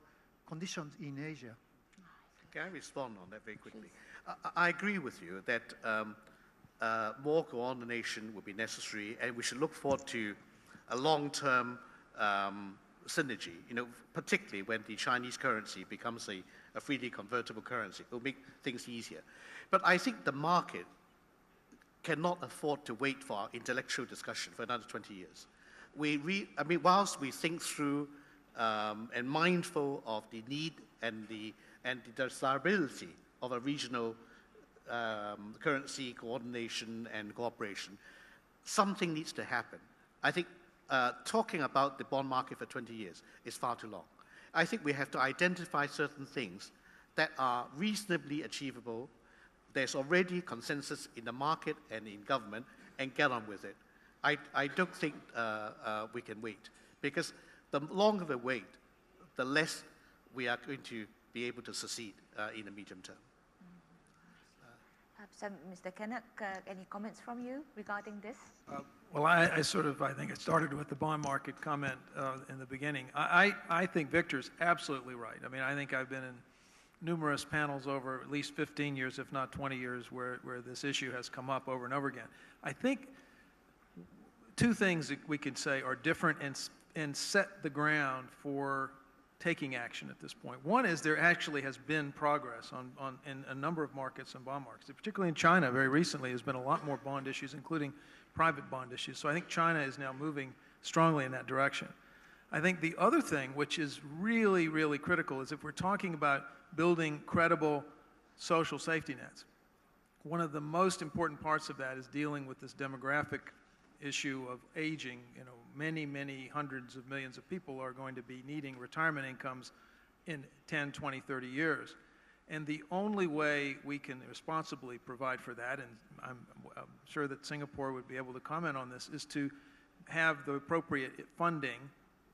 conditions in Asia. Can I respond on that very quickly? I agree with you that more coordination will be necessary, and we should look forward to a long-term synergy, particularly when the Chinese currency becomes a freely convertible currency. It will make things easier. But I think the market cannot afford to wait for our intellectual discussion for another 20 years. Whilst we think through and mindful of the need and the desirability of a regional currency coordination and cooperation, something needs to happen. I think talking about the bond market for 20 years is far too long. I think we have to identify certain things that are reasonably achievable. There's already consensus in the market and in government, and get on with it. I don't think we can wait, because the longer we wait, the less we are going to be able to succeed in the medium term. Perhaps, Mr. Kinnock, any comments from you regarding this? Well, I think it started with the bond market comment in the beginning. I think Victor's absolutely right. I think I've been in numerous panels over at least 15 years, if not 20 years, where this issue has come up over and over again. I think two things that we could say are different and set the ground for taking action at this point. One is there actually has been progress in a number of markets and bond markets. Particularly in China, very recently, there's been a lot more bond issues, including private bond issues. So I think China is now moving strongly in that direction. I think the other thing, which is really, really critical, is if we're talking about building credible social safety nets, one of the most important parts of that is dealing with this demographic issue of aging. Many, many hundreds of millions of people are going to be needing retirement incomes in 10, 20, 30 years. And the only way we can responsibly provide for that, and I'm sure that Singapore would be able to comment on this, is to have the appropriate funding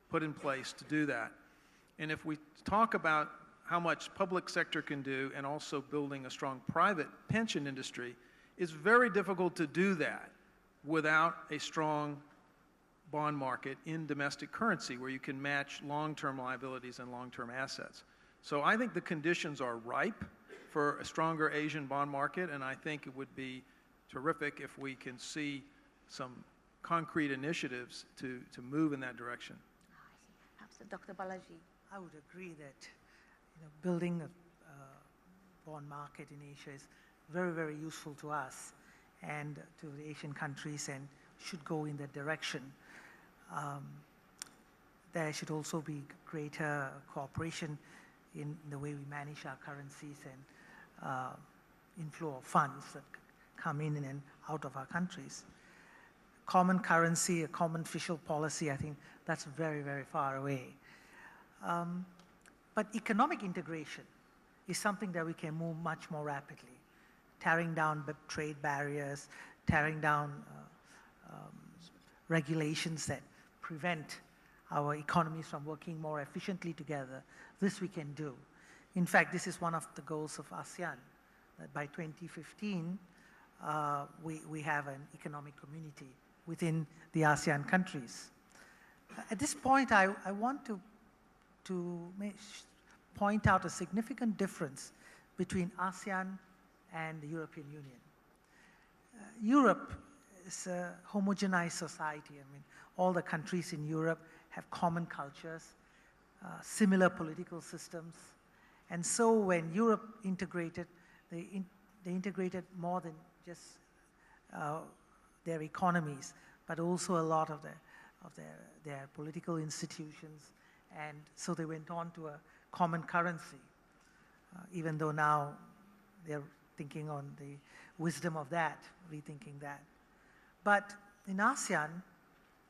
put in place to do that. And if we talk about how much public sector can do and also building a strong private pension industry, it's very difficult to do that without a strong bond market in domestic currency where you can match long-term liabilities and long-term assets. So I think the conditions are ripe for a stronger Asian bond market, and I think it would be terrific if we can see some concrete initiatives to move in that direction. Perhaps Dr. Balaji. I would agree that building a bond market in Asia is very, very useful to us and to the Asian countries, and should go in that direction. There should also be greater cooperation in the way we manage our currencies and inflow of funds that come in and out of our countries. Common currency, a common fiscal policy, I think that's very, very far away. But economic integration is something that we can move much more rapidly, tearing down trade barriers, tearing down regulations that prevent our economies from working more efficiently together. This we can do. In fact, this is one of the goals of ASEAN, that by 2015, we have an economic community within the ASEAN countries. At this point, I want to point out a significant difference between ASEAN and the European Union. Europe is a homogenized society. All the countries in Europe have common cultures, similar political systems. And so when Europe integrated, they integrated more than just their economies, but also a lot of their political institutions. And so they went on to a common currency, even though now they're thinking on the wisdom of that, rethinking that. But in ASEAN,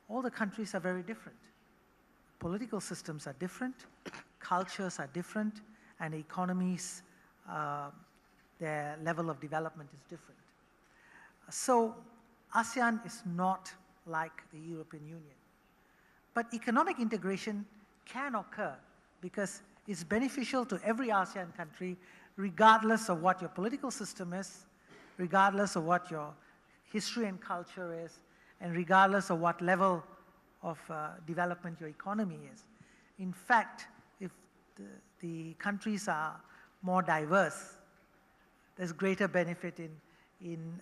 all the countries are very different. Political systems are different, cultures are different, and economies, their level of development is different. So ASEAN is not like the European Union. But economic integration can occur because it's beneficial to every ASEAN country, regardless of what your political system is, regardless of what your history and culture is, and regardless of what level of development your economy is. In fact, if the countries are more diverse, there's greater benefit in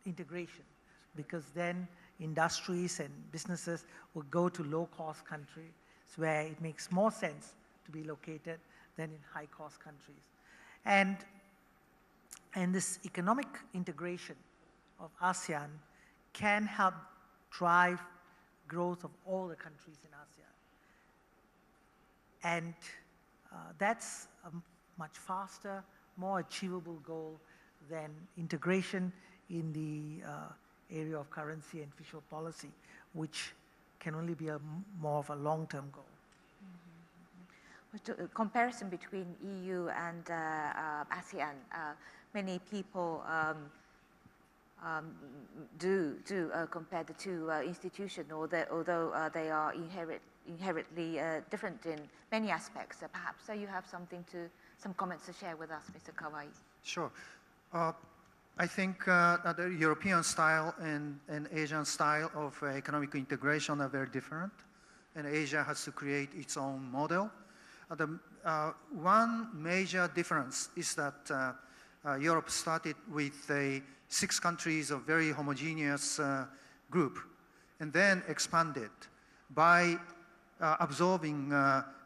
integration, because then industries and businesses will go to low-cost countries where it makes more sense to be located than in high-cost countries. And this economic integration of ASEAN can help drive growth of all the countries in ASEAN. And that's a much faster, more achievable goal than integration in the area of currency and fiscal policy, which can only be more of a long-term goal. A comparison between EU and ASEAN, many people do compare the two institutions, although they are inherently different in many aspects. Perhaps you have some comments to share with us, Mr. Kawai. Sure. I think the European style and Asian style of economic integration are very different, and Asia has to create its own model. One major difference is that Europe started with 6 countries of very homogeneous group, and then expanded by absorbing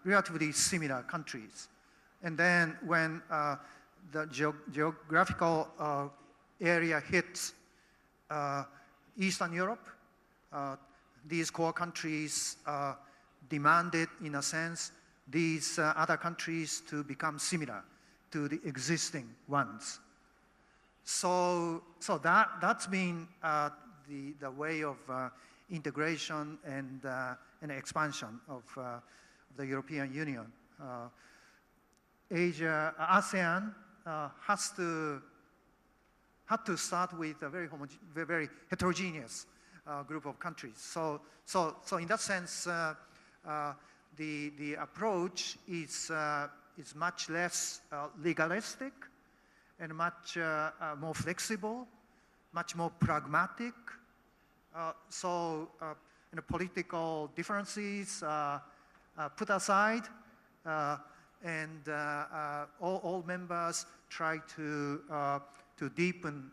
relatively similar countries. And then when the geographical area hits Eastern Europe, these core countries demanded, in a sense, these other countries to become similar to the existing ones. So that's been the way of integration and expansion of the European Union. ASEAN had to start with a very heterogeneous group of countries. So in that sense, the approach is much less legalistic and much more flexible, much more pragmatic. Political differences put aside, and all members try to deepen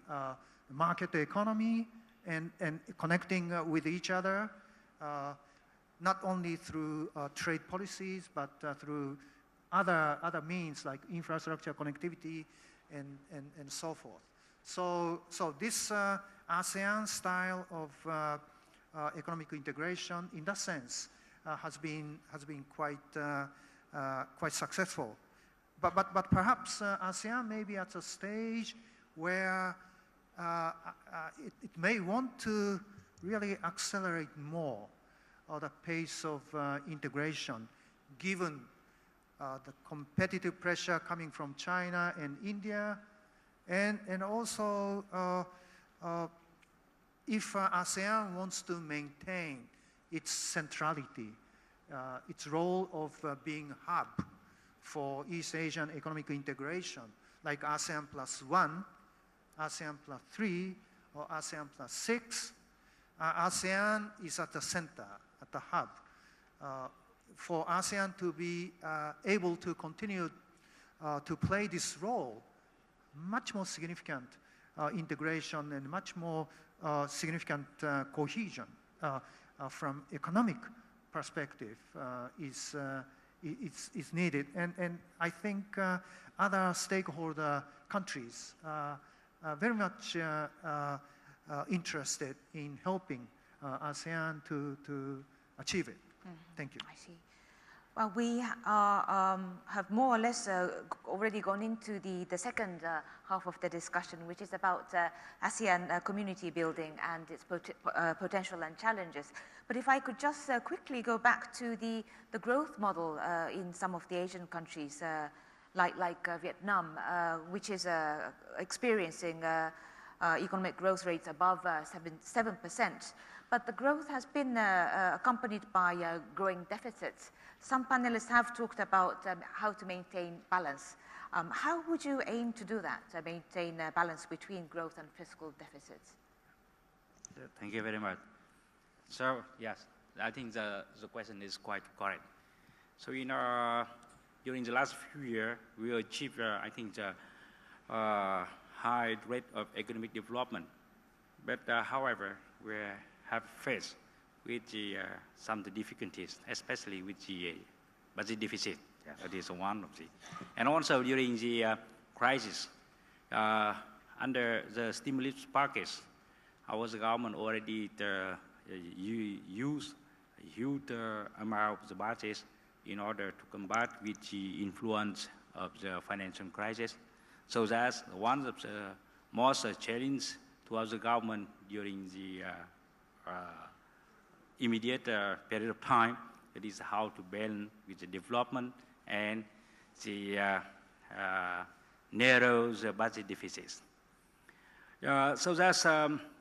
market economy and connecting with each other, not only through trade policies, but through other means like infrastructure, connectivity, and so forth. So this ASEAN style of economic integration, in that sense, has been quite successful. But perhaps ASEAN may be at a stage where it may want to really accelerate more the pace of integration, given the competitive pressure coming from China and India, and also if ASEAN wants to maintain its centrality, its role of being a hub for East Asian economic integration, like ASEAN +1, ASEAN +3, or ASEAN +6, ASEAN is at the center, at the hub. For ASEAN to be able to continue to play this role, much more significant integration and much more significant cohesion from economic perspective is needed. And I think other stakeholder countries are very much interested in helping ASEAN to achieve it. Thank you. I see. Well, we have more or less already gone into the second half of the discussion, which is about ASEAN community building and its potential and challenges. But if I could just quickly go back to the growth model in some of the Asian countries, like Vietnam, which is experiencing economic growth rates above 7%. But the growth has been accompanied by growing deficits. Some panelists have talked about how to maintain balance. How would you aim to do that, to maintain a balance between growth and fiscal deficits? Thank you very much. So, yes, I think the question is quite correct. So, during the last few years, we achieved, I think, high rate of economic development. But however, we have faced with some of the difficulties, especially with the budget deficit. That is one of the. And also during the crisis, under the stimulus package, our government already used a huge amount of the budget in order to combat with the influence of the financial crisis. So that's one of the most challenge to the government during the immediate period of time. It is how to balance with the development and the narrow the budget deficits. So that's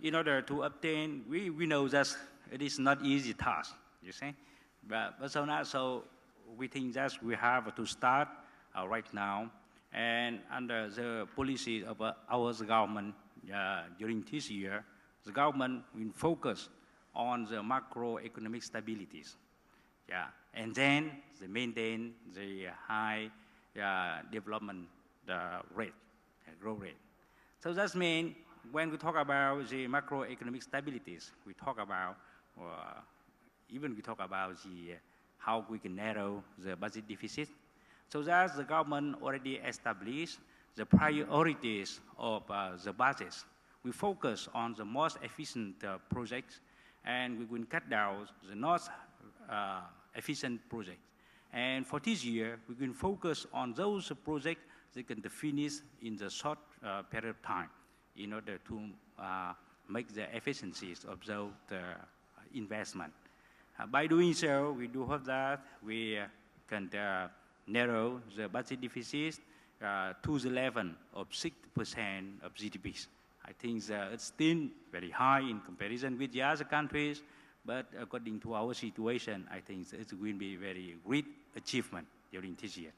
in order to obtain, we know that it is not easy task, you see. But so we think that we have to start right now, and under the policy of our government during this year, the government will focus on the macroeconomic stabilities, and then they maintain the high development rate, growth rate. So that means when we talk about the macroeconomic stabilities, we talk about even we talk about the how we can narrow the budget deficit. So that the government already established the priorities of the budgets. We focus on the most efficient projects, and we will cut down the not efficient projects. And for this year, we can focus on those projects that can finish in the short period of time in order to make the efficiencies of those investment. By doing so, we do hope that we can narrow the budget deficit to the level of 6% of GDPs. I think it's still very high in comparison with the other countries, but according to our situation, I think it will be a very great achievement during this year.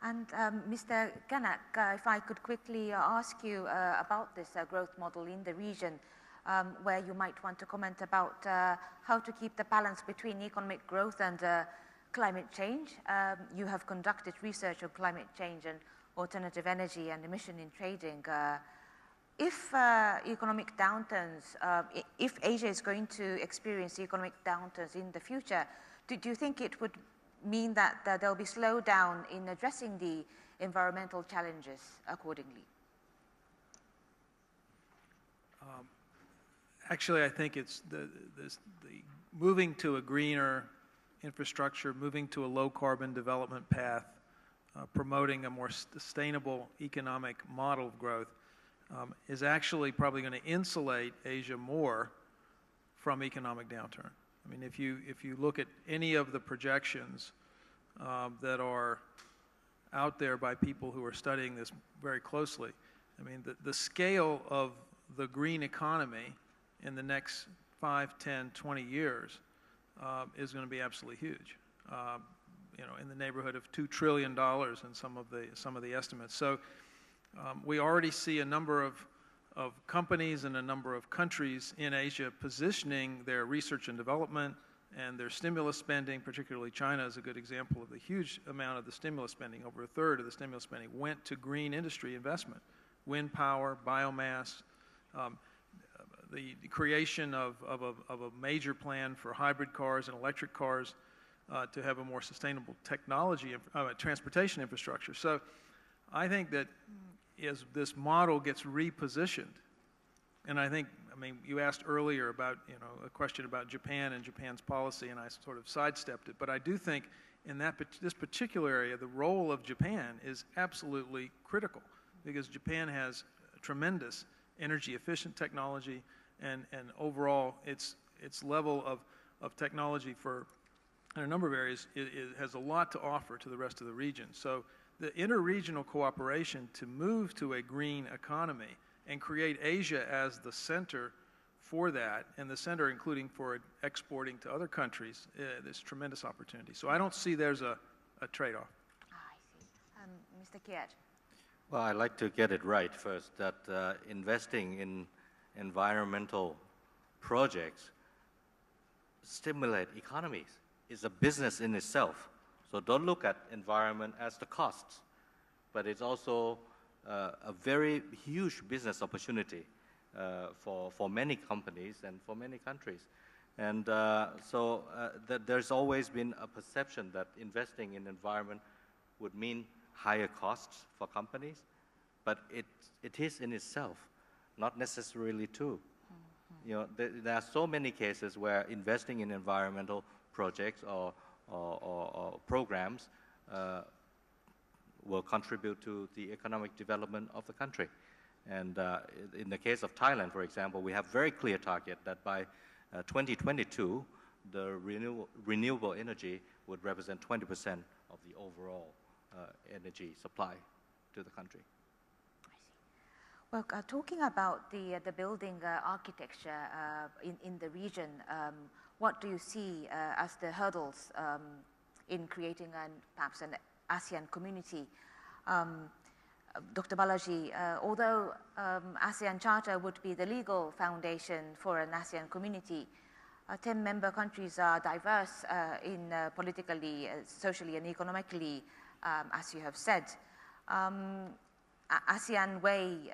And Mr. Kanak, if I could quickly ask you about this growth model in the region, where you might want to comment about how to keep the balance between economic growth and climate change. You have conducted research on climate change and alternative energy and emission in trading. If economic downturns, if Asia is going to experience economic downturns in the future, do you think it would mean that there will be slowdown in addressing the environmental challenges accordingly? Actually, I think it's the moving to a greener infrastructure, moving to a low-carbon development path, promoting a more sustainable economic model of growth is actually probably going to insulate Asia more from economic downturn. I mean, if you look at any of the projections that are out there by people who are studying this very closely, I mean, the scale of the green economy in the next 5, 10, 20 years is going to be absolutely huge. You know, in the neighborhood of $2 trillion in some of the estimates. So we already see a number of companies and a number of countries in Asia positioning their research and development and their stimulus spending, particularly China is a good example of the huge amount of the stimulus spending. Over a third of the stimulus spending went to green industry investment, wind power, biomass, the creation of a major plan for hybrid cars and electric cars to have a more sustainable technology, transportation infrastructure. So I think that as this model gets repositioned, and I mean, you asked earlier about, you know, a question about Japan and Japan's policy, and I sort of sidestepped it, but I do think in this particular area, the role of Japan is absolutely critical because Japan has tremendous energy efficient technology and overall its level of technology for in a number of areas it has a lot to offer to the rest of the region. So the interregional cooperation to move to a green economy and create Asia as the center for that, and the center including for exporting to other countries, there's tremendous opportunity. So I don't see there's a trade-off. I see. Mr. Kiat. Well, I'd like to get it right first, that investing in environmental projects stimulate economies. It's a business in itself. So don't look at environment as the costs, but it's also a very huge business opportunity for many companies and for many countries. And there's always been a perception that investing in environment would mean higher costs for companies, but it is in itself not necessarily true. You know, there are so many cases where investing in environmental projects or programs will contribute to the economic development of the country. And in the case of Thailand, for example, we have very clear target that by 2022, the renewable energy would represent 20% of the overall energy supply to the country. Well, talking about the building architecture in the region, what do you see as the hurdles in creating perhaps an ASEAN community? Dr. Balaji, although ASEAN Charter would be the legal foundation for an ASEAN community, 10 member countries are diverse in politically, socially and economically, as you have said. ASEAN way,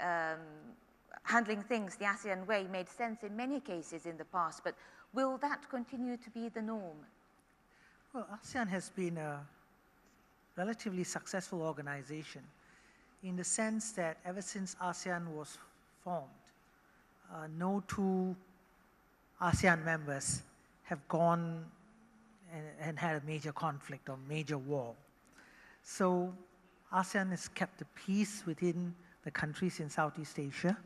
handling things the ASEAN way made sense in many cases in the past, but will that continue to be the norm? Well, ASEAN has been a relatively successful organization in the sense that ever since ASEAN was formed, no two ASEAN members have gone and had a major conflict or major war. So ASEAN has kept the peace within the countries in Southeast Asia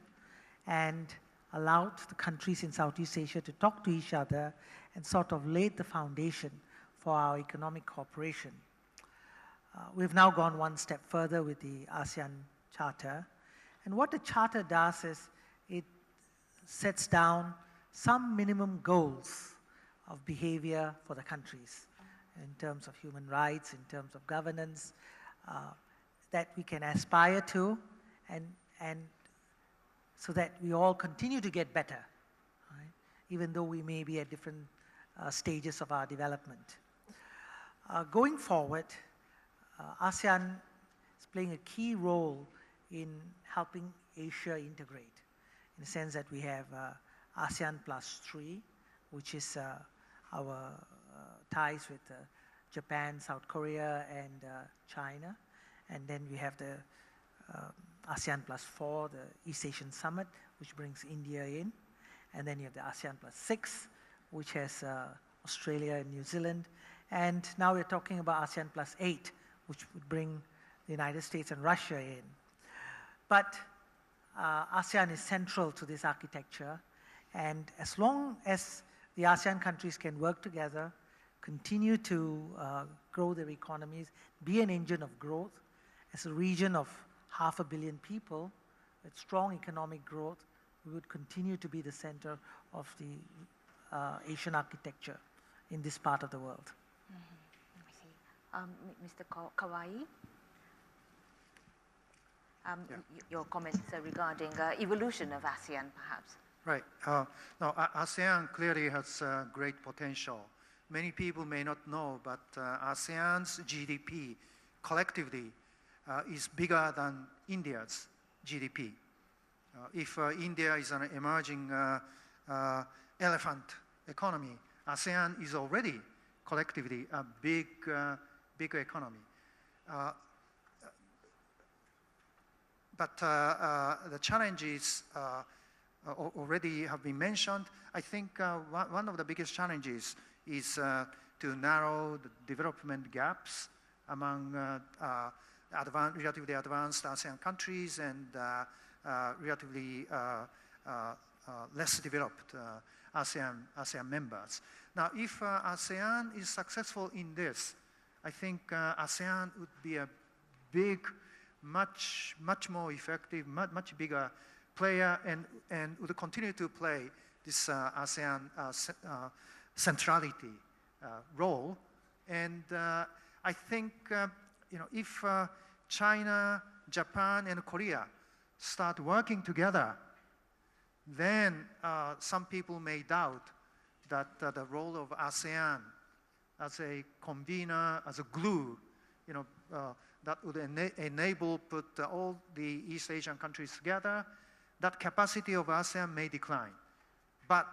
and allowed the countries in Southeast Asia to talk to each other and sort of laid the foundation for our economic cooperation. We've now gone one step further with the ASEAN Charter. And what the Charter does is it sets down some minimum goals of behavior for the countries in terms of human rights, in terms of governance, that we can aspire to, and so that we all continue to get better, right? Even though we may be at different stages of our development. Going forward, ASEAN is playing a key role in helping Asia integrate, in the sense that we have ASEAN +3, which is our ties with Japan, South Korea, and China. And then we have the ASEAN +4, the East Asian Summit, which brings India in. And then you have the ASEAN +6, which has Australia and New Zealand. And now we're talking about ASEAN +8, which would bring the United States and Russia in. But ASEAN is central to this architecture. And as long as the ASEAN countries can work together, continue to grow their economies, be an engine of growth, as a region of 500 million people with strong economic growth, we would continue to be the center of the Asian architecture in this part of the world. I see. Mr. Kawai, your comments regarding evolution of ASEAN, perhaps. Right. Now, ASEAN clearly has great potential. Many people may not know, but ASEAN's GDP collectively is bigger than India's GDP. If India is an emerging elephant economy, ASEAN is already collectively a big economy. But the challenges already have been mentioned. I think one of the biggest challenges is to narrow the development gaps among relatively advanced ASEAN countries and relatively less developed ASEAN members. Now, if ASEAN is successful in this, I think ASEAN would be a big, much more effective, much bigger player and would continue to play this ASEAN centrality role. And I think if China, Japan, and Korea start working together, then some people may doubt that the role of ASEAN as a convener, as a glue, that would enable put all the East Asian countries together, that capacity of ASEAN may decline. But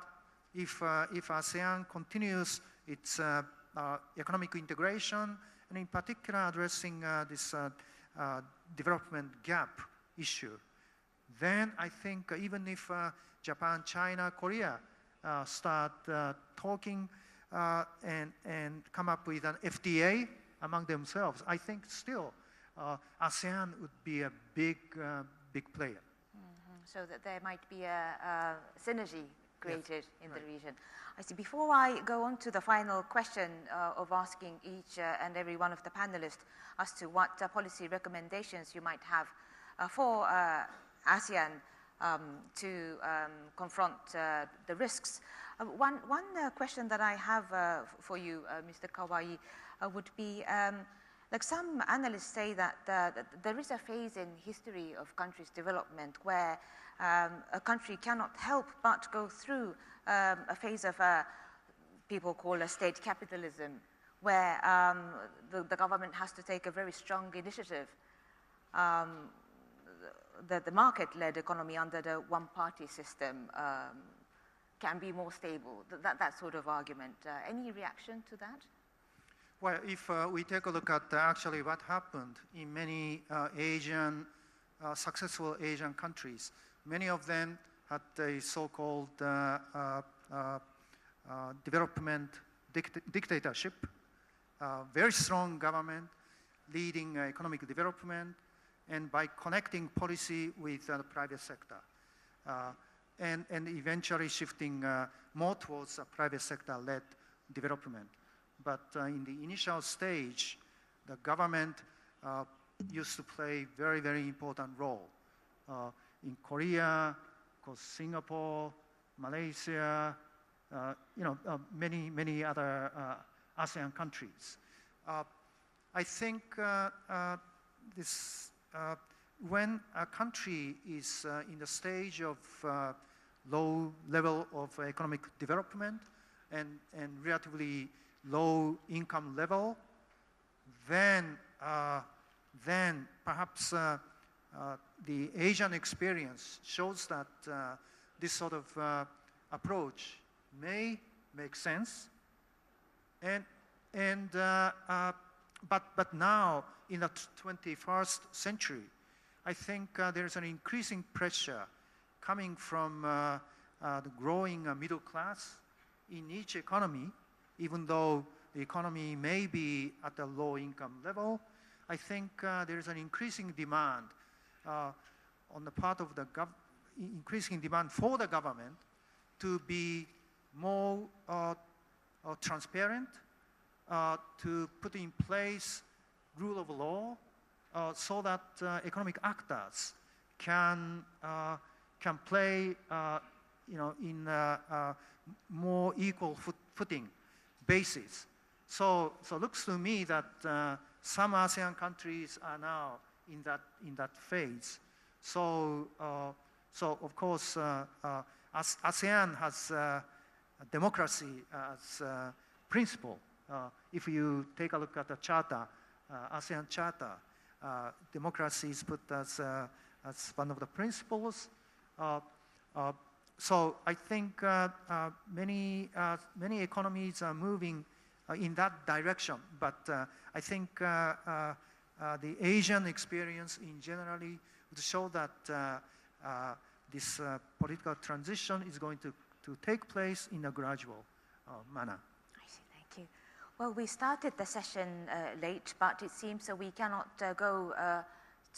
if ASEAN continues its economic integration, and in particular addressing this development gap issue, then I think even if Japan, China, Korea start talking and come up with an FTA among themselves, I think still ASEAN would be a big player. So that there might be a synergy created in the region. I see. Before I go on to the final question of asking each and every one of the panelists as to what policy recommendations you might have for ASEAN to confront the risks, one question that I have for you, Mr. Kawai, would be like some analysts say that there is a phase in history of countries' development where a country cannot help but go through a phase of people call a state capitalism, where the government has to take a very strong initiative. The market-led economy under the one-party system can be more stable, that sort of argument. Any reaction to that? Well, if we take a look at actually what happened in many successful Asian countries, many of them had a so-called development dictatorship, very strong government leading economic development, and by connecting policy with the private sector, and eventually shifting more towards a private sector-led development. But in the initial stage, the government used to play very, very important role. In Korea, of course, Singapore, Malaysia, many other ASEAN countries. I think when a country is in the stage of low level of economic development and relatively low income level, then perhaps the Asian experience shows that this sort of approach may make sense. But now in the 21st century, I think there's an increasing pressure coming from the growing middle class in each economy. Even though the economy may be at a low income level, I think there is an increasing demand on the part of the increasing demand for the government to be more transparent, to put in place rule of law, so that economic actors can play in a more equal footing basis. So looks to me that some ASEAN countries are now in that phase. So of course, ASEAN has democracy as principle. If you take a look at the charter, ASEAN Charter, democracy is put as one of the principles. So I think many economies are moving in that direction, but I think the Asian experience in generally would show that this political transition is going to take place in a gradual manner. I see, thank you. Well, we started the session late, but it seems that we cannot go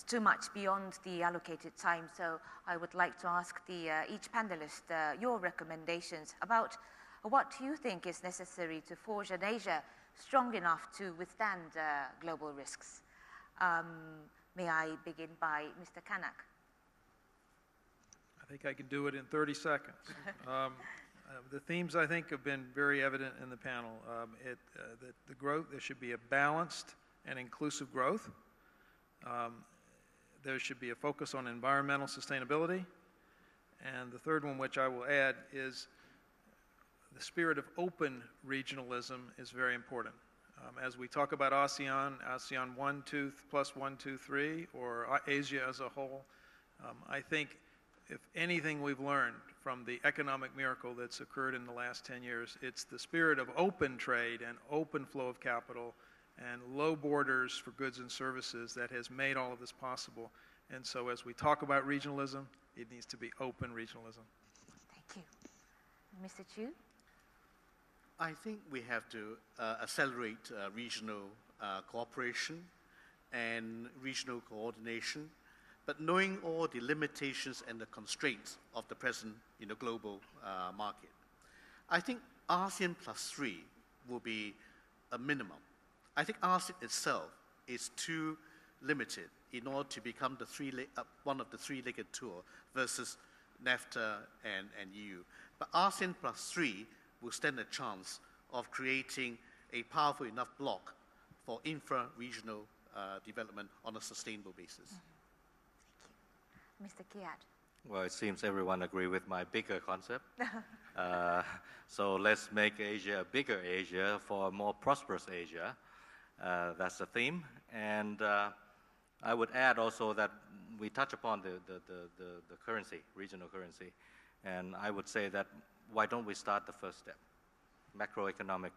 too much beyond the allocated time, so I would like to ask each panelist your recommendations about what you think is necessary to forge an Asia strong enough to withstand global risks. May I begin by Mr. Kanak? I think I can do it in 30 seconds. The themes, I think, have been very evident in the panel. The growth, there should be a balanced and inclusive growth. There should be a focus on environmental sustainability. And the third one, which I will add, is the spirit of open regionalism is very important. As we talk about ASEAN, ASEAN 1, 2, plus 1, 2, 3, or Asia as a whole, I think if anything we've learned from the economic miracle that's occurred in the last 10 years, it's the spirit of open trade and open flow of capital and low borders for goods and services that has made all of this possible. And so as we talk about regionalism, it needs to be open regionalism. Thank you. Mr. Chu? I think we have to accelerate regional cooperation and regional coordination, but knowing all the limitations and the constraints of the present global market. I think ASEAN plus 3 will be a minimum. I think ASEAN itself is too limited in order to become one of the three-legged tour versus NAFTA and EU. But ASEAN plus 3 will stand a chance of creating a powerful enough bloc for infra-regional development on a sustainable basis. Thank you. Mr. Kiat? Well, it seems everyone agree with my bigger concept. So let's make Asia a bigger Asia for a more prosperous Asia. That's the theme. And I would add also that we touch upon the currency, regional currency. And I would say that why don't we start the first step? Macroeconomic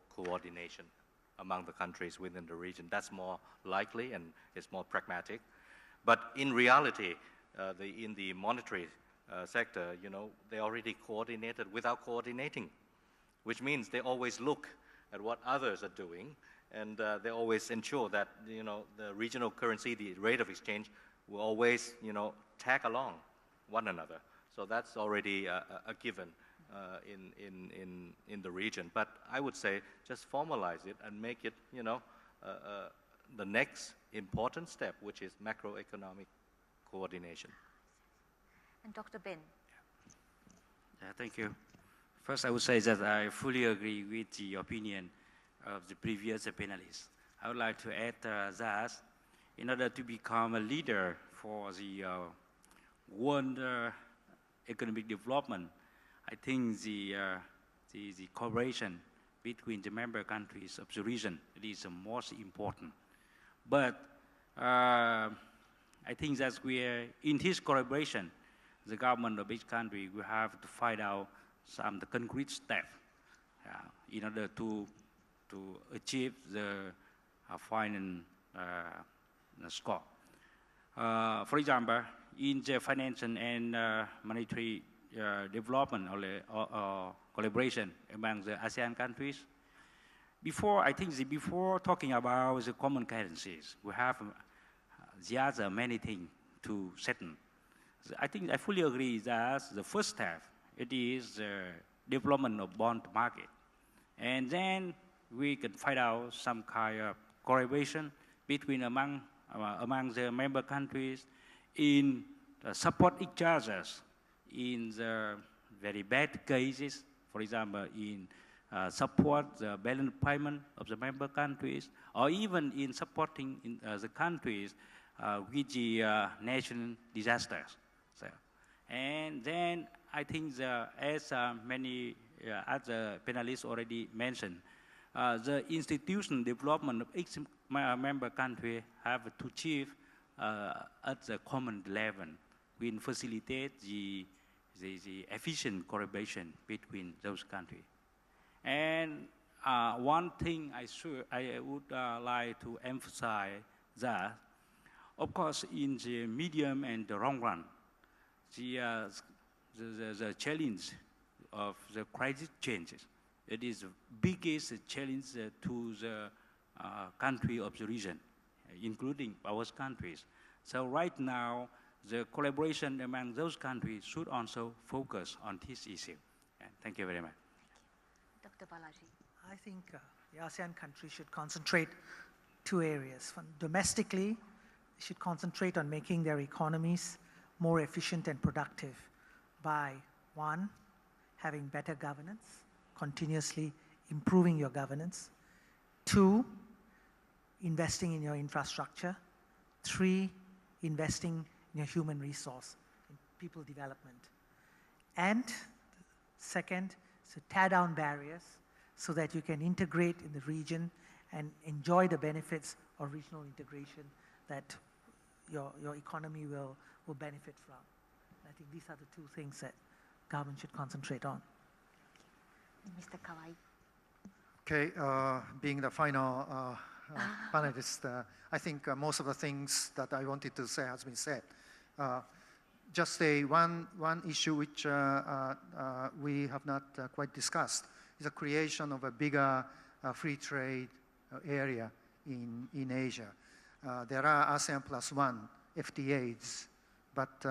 coordination among the countries within the region. That's more likely and it's more pragmatic. But in reality, in the monetary sector, they already coordinated without coordinating, which means they always look at what others are doing, and they always ensure that the regional currency, the rate of exchange, will always tag along one another. So that's already a given in the region. But I would say just formalize it and make it the next important step, which is macroeconomic coordination. And Dr. Ben? Yeah, thank you. First, I would say that I fully agree with the opinion of the previous panelists. I would like to add that in order to become a leader for the world economic development, I think the cooperation between the member countries of the region is the most important. But I think that in this collaboration, the government of each country will have to find out some the concrete steps in order to achieve the final score. For example, in the financial and monetary development or collaboration among the ASEAN countries, before talking about the common currencies, we have the other many things to settle. So I think I fully agree that the first step, it is the development of bond market. And then we can find out some kind of collaboration between among the member countries in support each other in the very bad cases, for example, in support the balance payment of the member countries, or even in supporting the countries with the national disasters. So, and then I think as many other panelists already mentioned, the institutional development of each member country have to achieve at the common level will facilitate the efficient collaboration between those countries. And one thing I would like to emphasize that, of course, in the medium and the long run, the challenge of the crisis changes. It is the biggest challenge to the country of the region, including our countries. So right now, the collaboration among those countries should also focus on this issue. And thank you very much. Dr. Balaji? I think the ASEAN countries should concentrate two areas. Domestically, they should concentrate on making their economies more efficient and productive by, one, having better governance, continuously improving your governance. Two, investing in your infrastructure. Three, investing in your human resource, in people development. And second, so tear down barriers so that you can integrate in the region and enjoy the benefits of regional integration that your economy will benefit from. And I think these are the two things that government should concentrate on. Mr. Kawai. Okay, being the final panelist, I think most of the things that I wanted to say has been said. Just say one issue which we have not quite discussed is the creation of a bigger free trade area in Asia. There are ASEAN +1 FTAs, but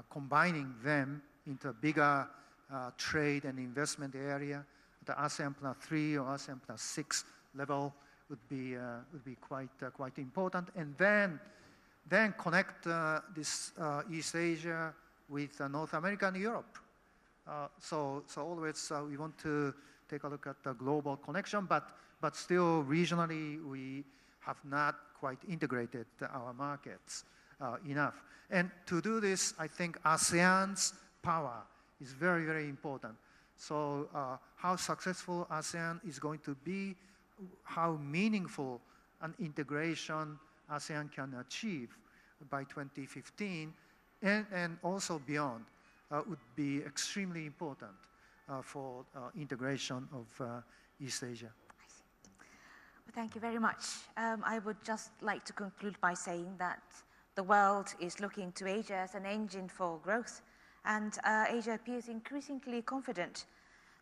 combining them into a bigger trade and investment area, the ASEAN +3 or ASEAN +6 level would be quite important, and then connect this East Asia with North America and Europe. So always we want to take a look at the global connection, but still regionally we have not quite integrated our markets enough. And to do this, I think ASEAN's power is very, very important. So how successful ASEAN is going to be, how meaningful an integration ASEAN can achieve by 2015 and also beyond would be extremely important for integration of East Asia. Well, thank you very much. I would just like to conclude by saying that the world is looking to Asia as an engine for growth, and Asia appears increasingly confident.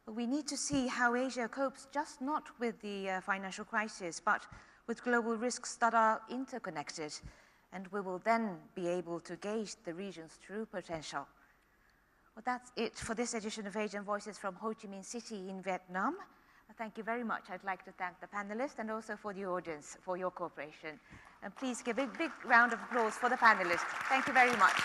But we need to see how Asia copes just not with the financial crisis, but with global risks that are interconnected, and we will then be able to gauge the region's true potential. Well, that's it for this edition of Asian Voices from Ho Chi Minh City in Vietnam. Thank you very much. I'd like to thank the panelists and also for the audience for your cooperation. And please give a big round of applause for the panelists. Thank you very much.